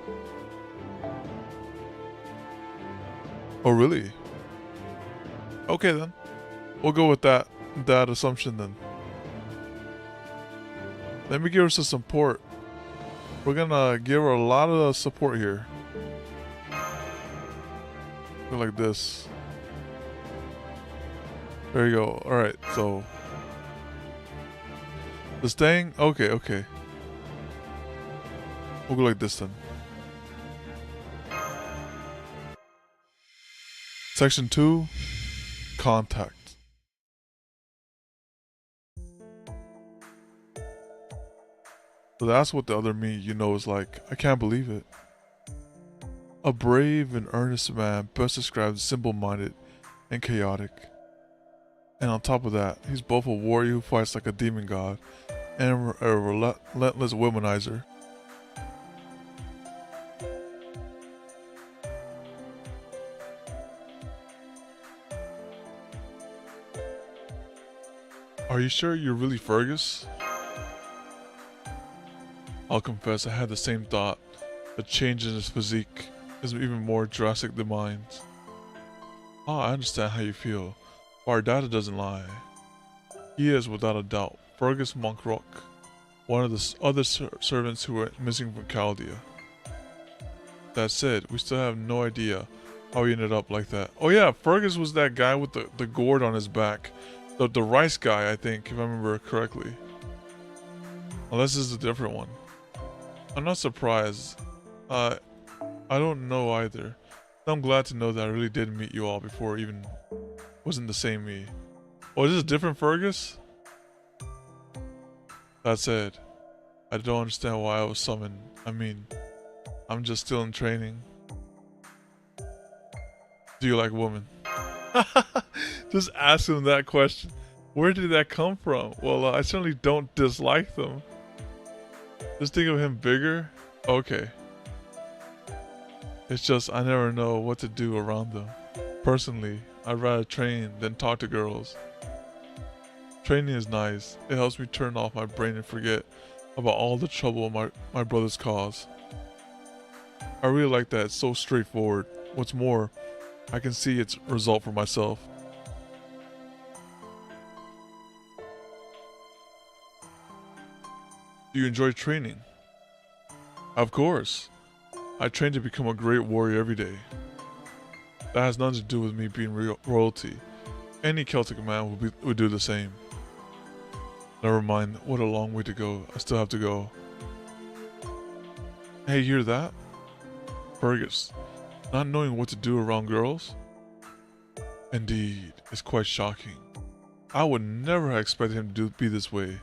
Oh, really? Okay, then. We'll go with that assumption, then. Let me give her some support. We're gonna give her a lot of support here. Go like this. There you go. Alright, so... This thing? Okay, okay. We'll go like this, then. Section 2, Contact. So that's what the other me, is like. I can't believe it. A brave and earnest man, best described as simple-minded and chaotic. And on top of that, he's both a warrior who fights like a demon god and a relentless womanizer. Are you sure you're really Fergus? I'll confess I had the same thought. The change in his physique is even more drastic than mine. Ah, I understand how you feel. Our data doesn't lie. He is, without a doubt, Fergus Monkrock, one of the other servants who went missing from Chaldea. That said, we still have no idea how he ended up like that. Oh yeah, Fergus was that guy with the gourd on his back. The rice guy, I think, if I remember correctly. Unless this is a different one. I'm not surprised. I don't know either. I'm glad to know that I really did meet you all before it even wasn't the same me. Oh, is this a different Fergus? That said, I don't understand why I was summoned. I mean, I'm just still in training. Do you like women? Just ask him that question. Where did that come from? Well, I certainly don't dislike them. Just think of him bigger? Okay. It's just I never know what to do around them. Personally, I'd rather train than talk to girls. Training is nice. It helps me turn off my brain and forget about all the trouble my brothers cause. I really like that. It's so straightforward. What's more, I can see its result for myself. Do you enjoy training? Of course. I train to become a great warrior every day. That has nothing to do with me being royalty. Any Celtic man would do the same. Never mind, what a long way to go. I still have to go. Hey, you hear that? Fergus, not knowing what to do around girls? Indeed, it's quite shocking. I would never have expected him to be this way.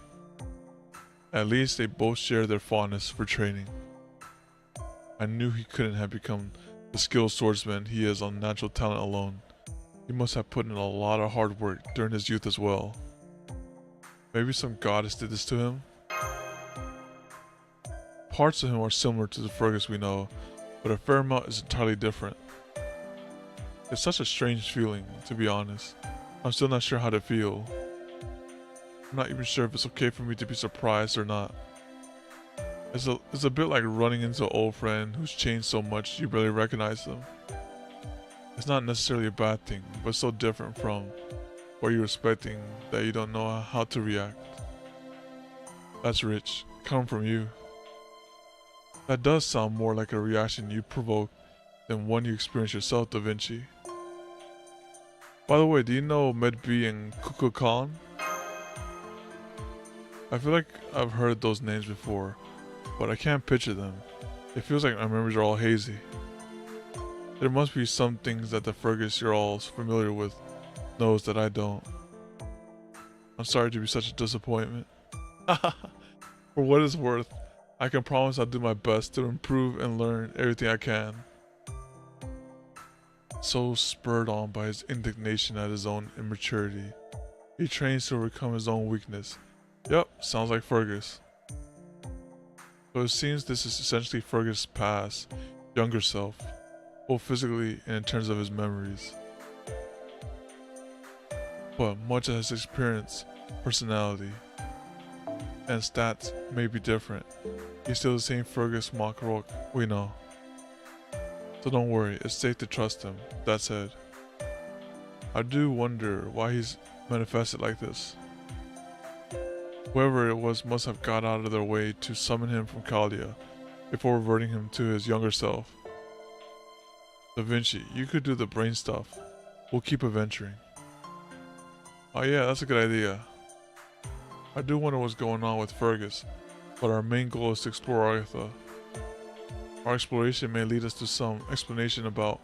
At least they both share their fondness for training. I knew he couldn't have become the skilled swordsman he is on natural talent alone. He must have put in a lot of hard work during his youth as well. Maybe some goddess did this to him? Parts of him are similar to the Fergus we know, but a fair amount is entirely different. It's such a strange feeling, to be honest. I'm still not sure how to feel. I'm not even sure if it's okay for me to be surprised or not. It's a bit like running into an old friend who's changed so much you barely recognize them. It's not necessarily a bad thing, but so different from what you're expecting that you don't know how to react. That's rich, coming from you. That does sound more like a reaction you provoke than one you experience yourself, Da Vinci. By the way, do you know Medb and Kukulkan? Khan? I feel like I've heard those names before, but I can't picture them. It feels like my memories are all hazy. There must be some things that the Fergus you're all familiar with knows that I don't. I'm sorry to be such a disappointment. For what it's worth, I can promise I'll do my best to improve and learn everything I can. So spurred on by his indignation at his own immaturity, he trains to overcome his own weakness. Yep, sounds like Fergus. So it seems this is essentially Fergus' past, younger self, both physically and in terms of his memories. But much of his experience, personality, and stats may be different. He's still the same Fergus Mockrock we know. So don't worry, it's safe to trust him. That said, I do wonder why he's manifested like this. Whoever it was must have got out of their way to summon him from Caldia before reverting him to his younger self. Da Vinci, you could do the brain stuff. We'll keep adventuring. Oh yeah, that's a good idea. I do wonder what's going on with Fergus, but our main goal is to explore Agatha. Our exploration may lead us to some explanation about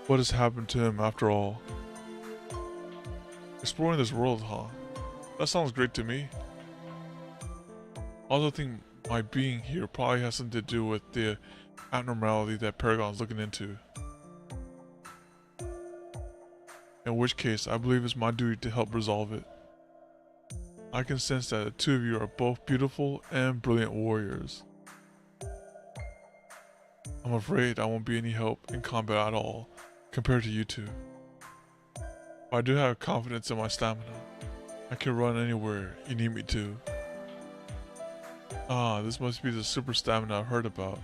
what has happened to him after all. Exploring this world, huh? That sounds great to me. I also think my being here probably has something to do with the abnormality that Paragon's looking into. In which case, I believe it's my duty to help resolve it. I can sense that the two of you are both beautiful and brilliant warriors. I'm afraid I won't be any help in combat at all, compared to you two. But I do have confidence in my stamina. I can run anywhere you need me to. Ah, this must be the super stamina I've heard about.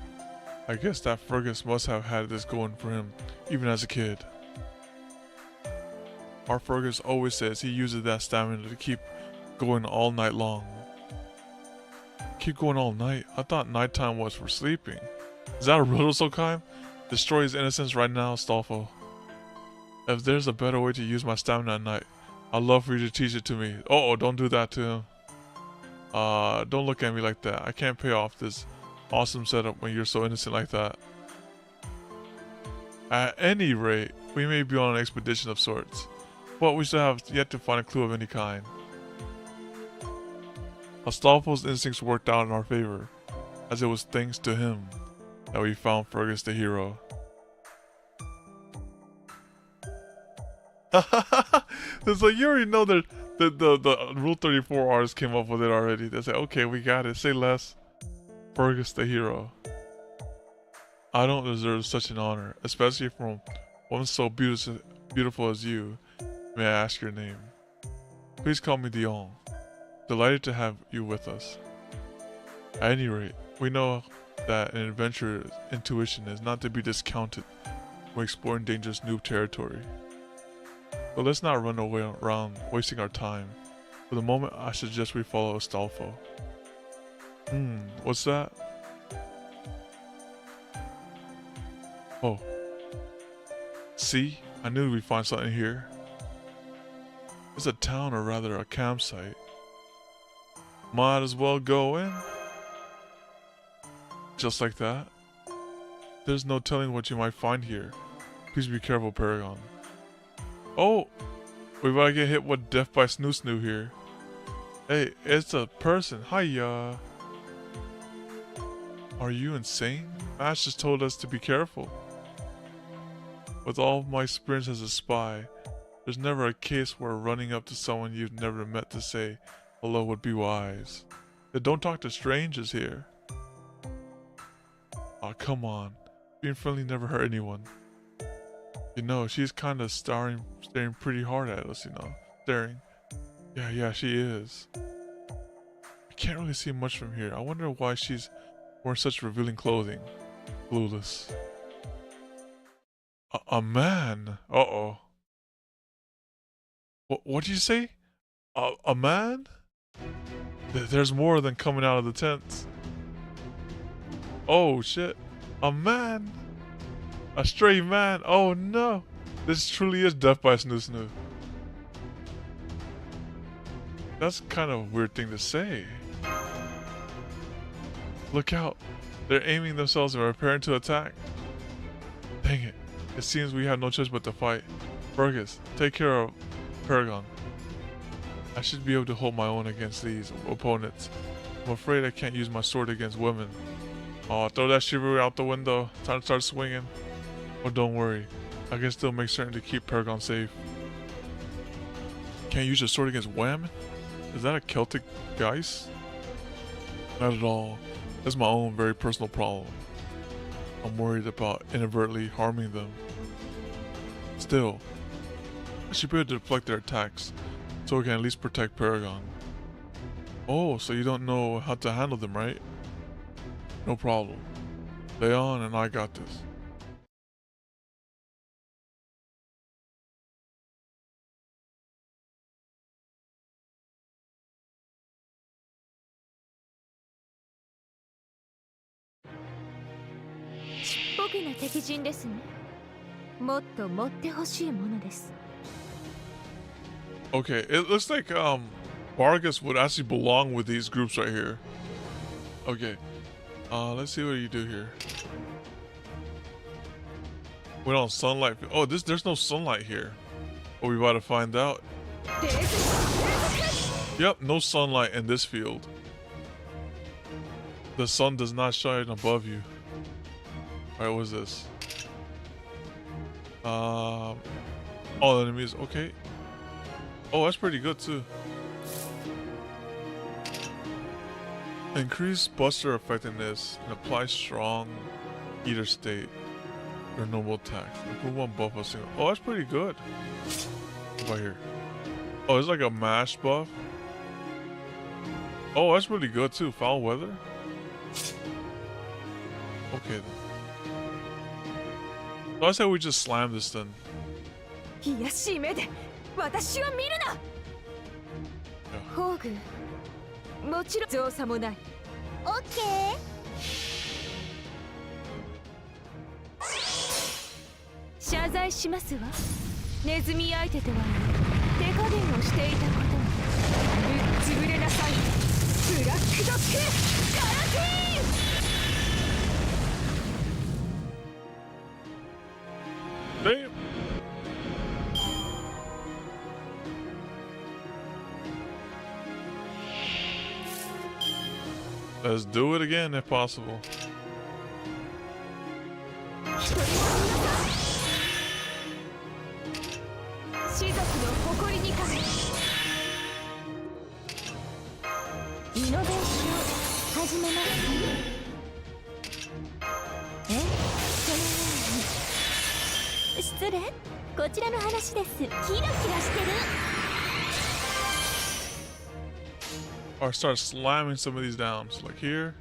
I guess that Fergus must have had this going for him, even as a kid. Our Fergus always says he uses that stamina to keep going all night long. Keep going all night? I thought nighttime was for sleeping. Is that a riddle, Sokheim? Destroy his innocence right now, Stolfo. If there's a better way to use my stamina at night, I'd love for you to teach it to me. Oh, don't do that to him. Don't look at me like that. I can't pay off this awesome setup when you're so innocent like that. At any rate, we may be on an expedition of sorts, but we still have yet to find a clue of any kind. Astolfo's instincts worked out in our favor, as it was thanks to him that we found Fergus the hero. It's like, you already know that the Rule 34 artists came up with it already. They said, okay, we got it. Say less. Fergus the hero. I don't deserve such an honor, especially from one so beautiful as you. May I ask your name? Please call me Dion. Delighted to have you with us. At any rate, we know that an adventurer's intuition is not to be discounted when exploring dangerous new territory. But let's not run away around wasting our time. For the moment, I suggest we follow Astolfo. What's that? Oh. See? I knew we'd find something here. It's a town, or rather a campsite. Might as well go in. Just like that. There's no telling what you might find here. Please be careful, Paragon. Oh! We about to get hit with death by Snoo Snoo here. Hey, it's a person. Hiya. Are you insane? Ash just told us to be careful. With all of my experience as a spy, there's never a case where running up to someone you've never met to say hello would be wise. But don't talk to strangers here. Aw, come on. Being friendly never hurt anyone. You know, she's kind of staring pretty hard at us, you know. Staring. Yeah, she is. I can't really see much from here. I wonder why she's wearing such revealing clothing. Clueless. A man? Uh-oh. What did you say? A man? There's more than coming out of the tents. Oh, shit. A man? A stray man? Oh, no. This truly is death by Snoo Snoo. That's kind of a weird thing to say. Look out. They're aiming themselves and preparing to attack. Dang it. It seems we have no choice but to fight. Fergus, take care of Paragon. I should be able to hold my own against these opponents. I'm afraid I can't use my sword against women. Oh, throw that chivalry out the window. Time to start swinging. Oh, don't worry. I can still make certain to keep Paragon safe. Can't use your sword against women? Is that a Celtic guise? Not at all. That's my own very personal problem. I'm worried about inadvertently harming them. Still, I should be able to deflect their attacks, so we can at least protect Paragon. Oh, so you don't know how to handle them, right? No problem. Lay on and I got this. Okay, it looks like Vargas would actually belong with these groups right here. Okay. Let's see what you do here. We don't sunlight. Oh, there's no sunlight here. Are we about to find out? Yep, no sunlight in this field. The sun does not shine above you. Alright, what's this? Oh, enemies. Okay. Oh, that's pretty good too. Increase buster effectiveness and apply strong heater state or normal attacks. Improve one buff a single. Oh, that's pretty good. What about here? Oh, it's like a mash buff. Oh, that's really good too. Foul weather. Okay then. So I say we just slam this then. Yeah. Damn. Let's do it again if possible. Or start slamming some of these down. So like here.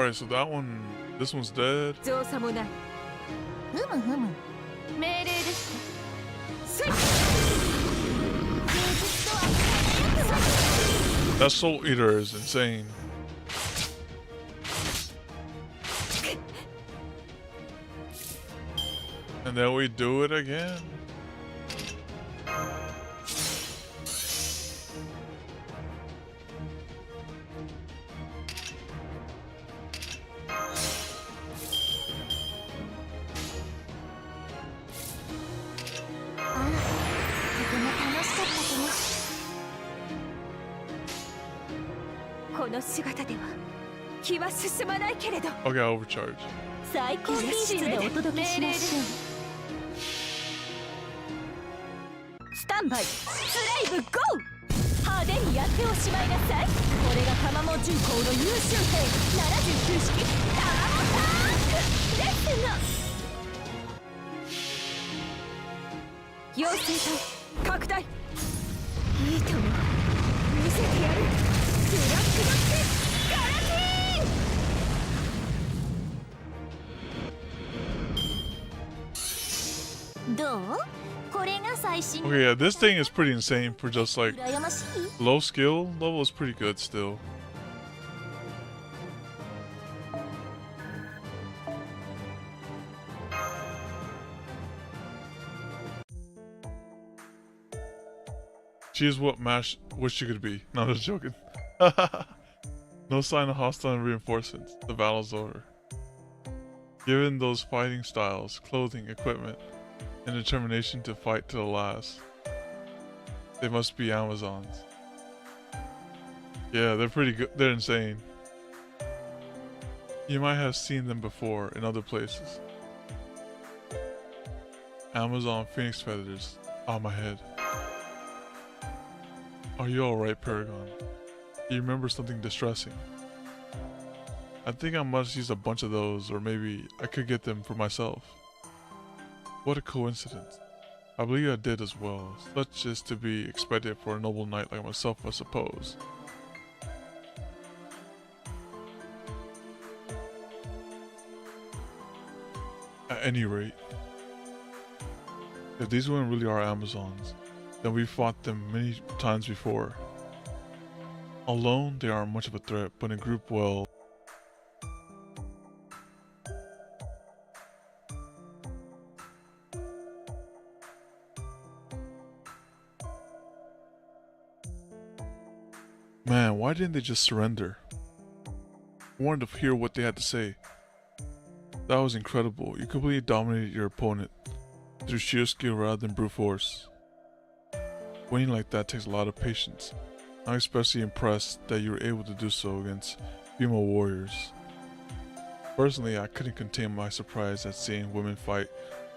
Alright, so that one, this one's dead. 造作もない。ふむふむ。命令ですね。せい。芸術とは輝くわ。That Soul Eater is insane. And then we do it again. Okay, I overcharge. 最高品質でお届けしましょう。スタンバイ、スレイブゴー。派手にやっておしまいなさい。これが玉も重工の優秀兵79式玉もタンクですの。妖精隊拡大。いいとも見せてやる。ブラックドッグガラティーン。Okay, yeah, this thing is pretty insane for just like low skill level is pretty good still. She is what MASH wished she could be. No, I'm just joking. No sign of hostile reinforcements. The battle's over. Given those fighting styles, clothing, equipment, and determination to fight to the last, they must be Amazons. Yeah, they're pretty good. They're insane. You might have seen them before in other places. Amazon phoenix feathers on my head. Are you alright, Paragon? Do you remember something distressing? I think I must use a bunch of those, or maybe I could get them for myself. What a coincidence. I believe I did as well. Such is to be expected for a noble knight like myself, I suppose. At any rate, if these women really are Amazons, then we fought them many times before. Alone, they aren't much of a threat, but in a group, well... Man, why didn't they just surrender? I wanted to hear what they had to say. That was incredible. You completely dominated your opponent through sheer skill rather than brute force. Winning like that takes a lot of patience. I'm especially impressed that you were able to do so against female warriors. Personally, I couldn't contain my surprise at seeing women fight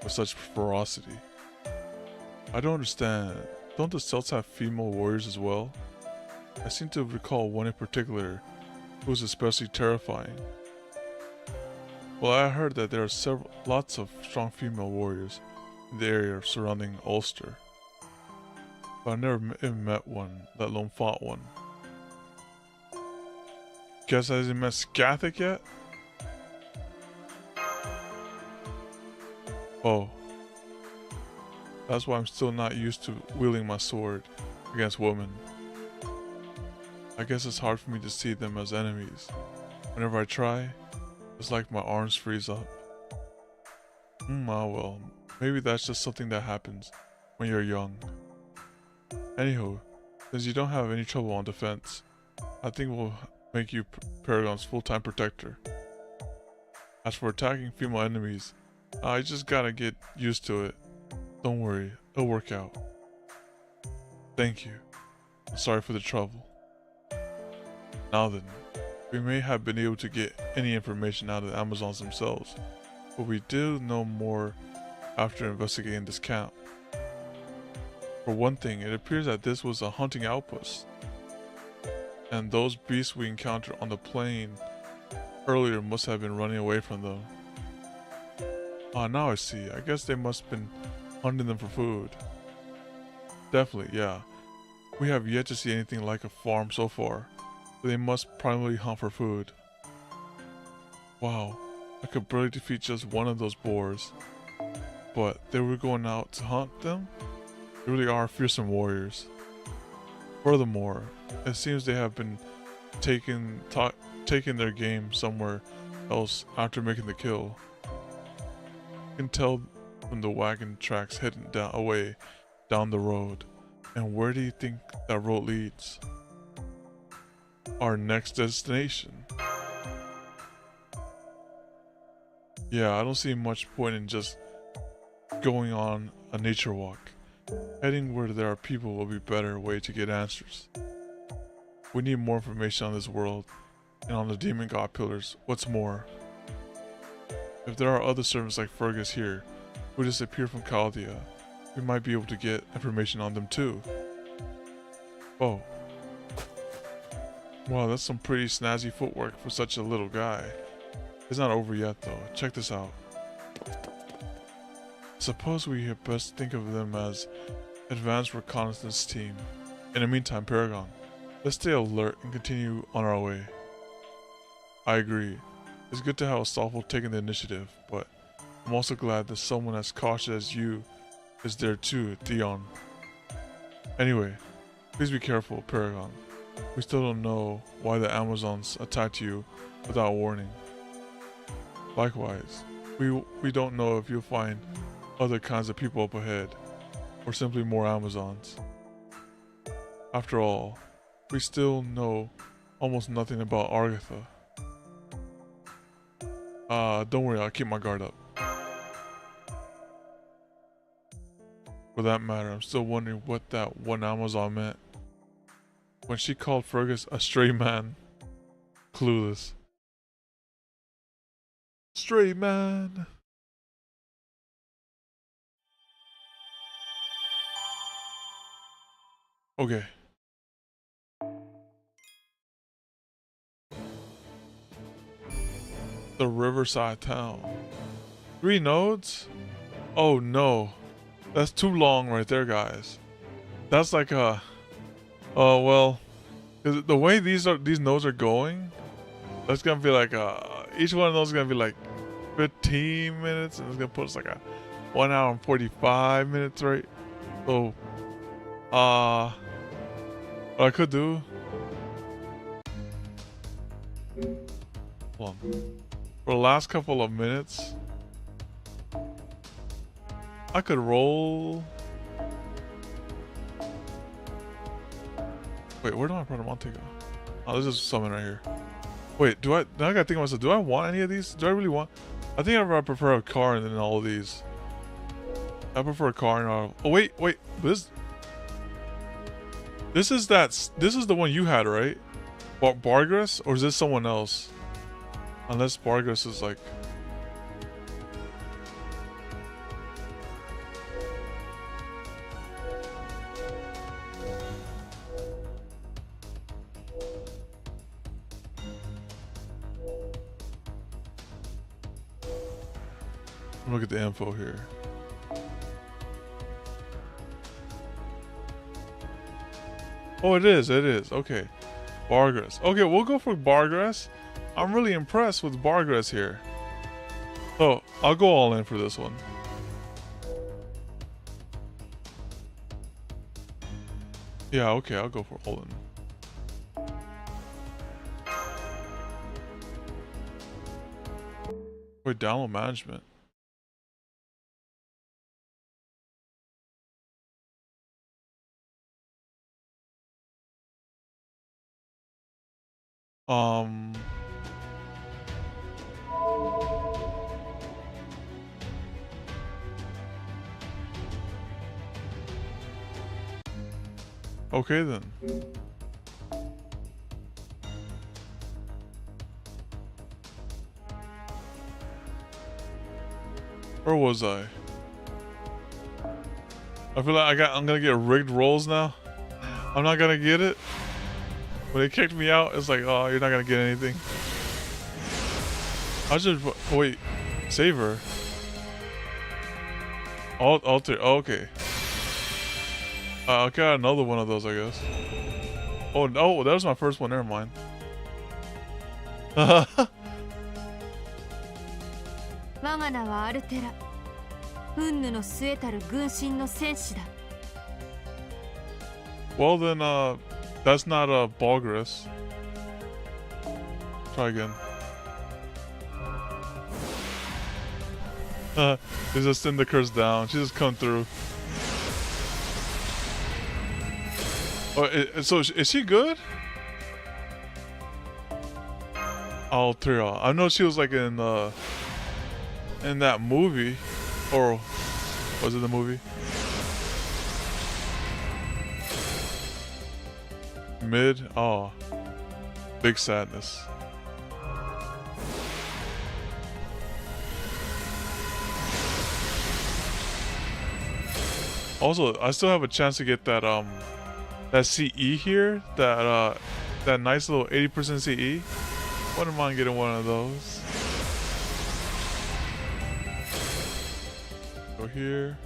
with such ferocity. I don't understand. Don't the Celts have female warriors as well? I seem to recall one in particular who was especially terrifying. Well, I heard that there are lots of strong female warriors in the area surrounding Ulster, but I never even met one, let alone fought one. Guess I hasn't met Scathach yet? Oh. That's why I'm still not used to wielding my sword against women. I guess it's hard for me to see them as enemies. Whenever I try, it's like my arms freeze up. Ah well, maybe that's just something that happens when you're young. Anywho, since you don't have any trouble on defense, I think we'll make you Paragon's full-time protector. As for attacking female enemies, I just gotta get used to it. Don't worry, it'll work out. Thank you. I'm sorry for the trouble. Now then, we may have been able to get any information out of the Amazons themselves, but we do know more after investigating this camp. For one thing, it appears that this was a hunting outpost, and those beasts we encountered on the plain earlier must have been running away from them. Ah, now I see. I guess they must have been hunting them for food. Definitely, yeah. We have yet to see anything like a farm so far, but they must primarily hunt for food. Wow, I could barely defeat just one of those boars. But they were going out to hunt them? They really are fearsome warriors. Furthermore, it seems they have been taking their game somewhere else after making the kill. You can tell from the wagon tracks heading down the road. And where do you think that road leads? Our next destination. Yeah, I don't see much point in just going on a nature walk. Heading where there are people will be a better way to get answers. We need more information on this world and on the demon god pillars. What's more, if there are other servants like Fergus here who disappeared from Chaldea, we might be able to get information on them too. Oh. Wow, that's some pretty snazzy footwork for such a little guy. It's not over yet though. Check this out. Suppose we had best think of them as advanced reconnaissance team. In the meantime, Paragon, let's stay alert and continue on our way. I agree. It's good to have Astolfo taking the initiative, but I'm also glad that someone as cautious as you is there too, Theon. Anyway, please be careful, Paragon. We still don't know why the Amazons attacked you without warning. Likewise, we don't know if you'll find other kinds of people up ahead, or simply more Amazons. After all, we still know almost nothing about Argatha. Don't worry, I'll keep my guard up. For that matter, I'm still wondering what that one Amazon meant. When she called Fergus a stray man. Clueless. Stray man. Okay. The riverside town. 3 nodes? Oh no. That's too long right there, guys. That's like a... Oh, well. The way these nodes are going, that's gonna be like each one of those is gonna be like 15 minutes, and it's gonna put us like a 1 hour and 45 minutes, right? So, what I could do... Hold on. For the last couple of minutes, I could roll... Wait, where do my brother Monte go? Oh, there's just someone right here. Wait, now I gotta think of myself, do I want any of these? Do I really want... I think I prefer a car than all of these. I prefer a car and all... Oh, wait. This is the one you had, right? Bargras? Or is this someone else? Unless Bargras is like... Look at the info here. Oh, it is. Okay. Bargras. Okay, we'll go for Bargras. I'm really impressed with Bargras here. So, I'll go all in for this one. Yeah, okay, I'll go for all in. Wait, download management. Okay then. Where was I? I feel like I'm gonna get rigged rolls now. I'm not gonna get it. When they kicked me out, it's like, oh, you're not gonna get anything. I just wait, save her. Alter. Oh, okay. I got another one of those, I guess. Oh no, that was my first one. Never mind. 我が名はアルテラ。運ヌの末たる軍神の戦士だ。Well then, that's not a Balgris. Try again. They just send the curse down. She just come through. Oh, so is she good? Altera. I know she was like in that movie, or was it the movie? Mid. Oh, big sadness. Also, I still have a chance to get that that CE here, that nice little 80% CE. Wouldn't mind getting one of those. Go here.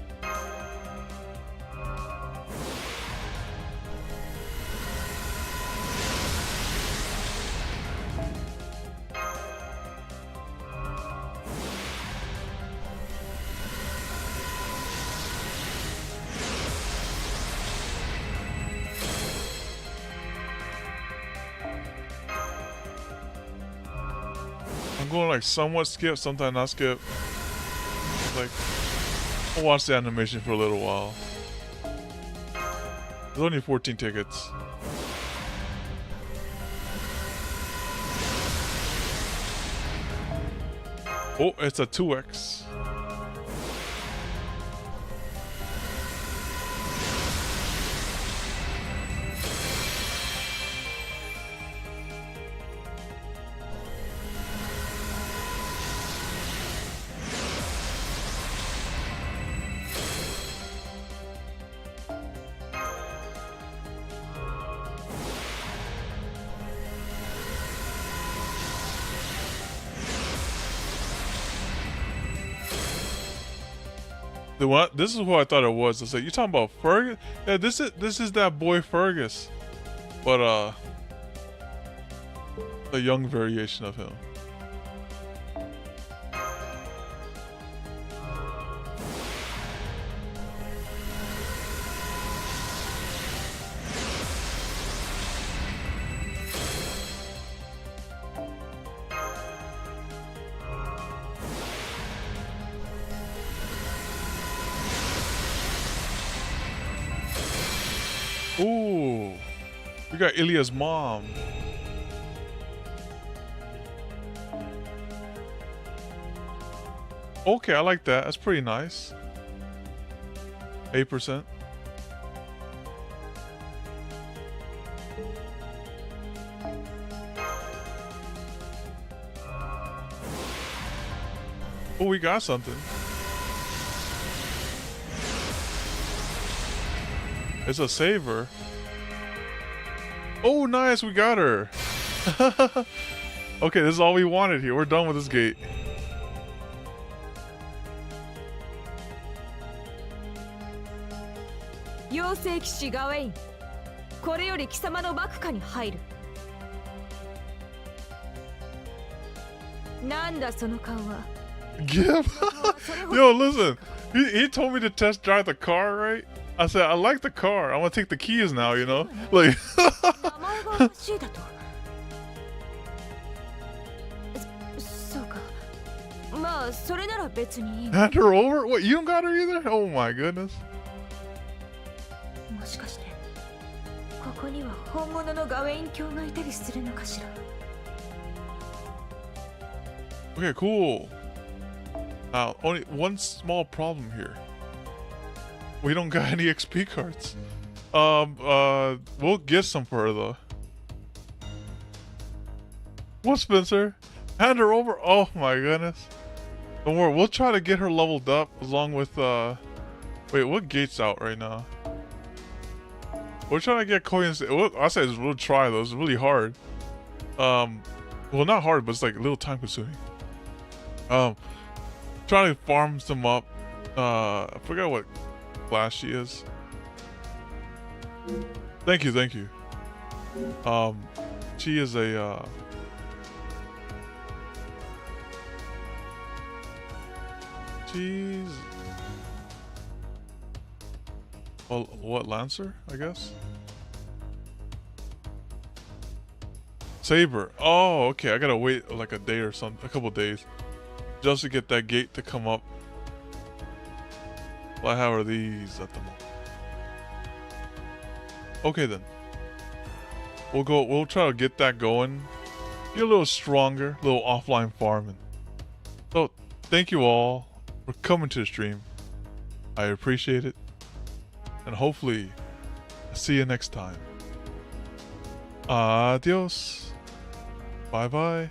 I'm going like somewhat skip, sometimes not skip. Like, I'll watch the animation for a little while. There's only 14 tickets. Oh, it's a 2x. The what? This is who I thought it was. It's like, you talking about Fergus? Yeah, this is that boy Fergus, but a young variation of him. Ooh, we got Ilya's mom. Okay, I like that. That's pretty nice. 8%. Oh, we got something. It's a saver. Oh, nice, we got her. Okay, this is all we wanted here. We're done with this gate. Give. Yo, listen. He told me to test drive the car, right? I said, I like the car. I'm gonna take the keys now, you know? Like. Hand her over? What, you don't got her either? Oh my goodness. Okay, cool. Only one small problem here. We don't got any XP cards. We'll get some for her though. What, Spencer? Hand her over? Oh my goodness. Don't worry, we'll try to get her leveled up along with wait, what gate's out right now? We're trying to get coins. I say we'll try though. It's really hard. Well, not hard, but it's like a little time consuming. Trying to farm some up. I forgot what class she is. Thank you, thank you. She is a Jeez. Well, what, Lancer, I guess? Saber. Oh, okay. I gotta wait like a day or something, a couple days, just to get that gate to come up. Well, how are these at the moment? Okay then. We'll try to get that going. Get a little stronger, a little offline farming. So, thank you all for coming to the stream. I appreciate it. And hopefully, I'll see you next time. Adios. Bye bye.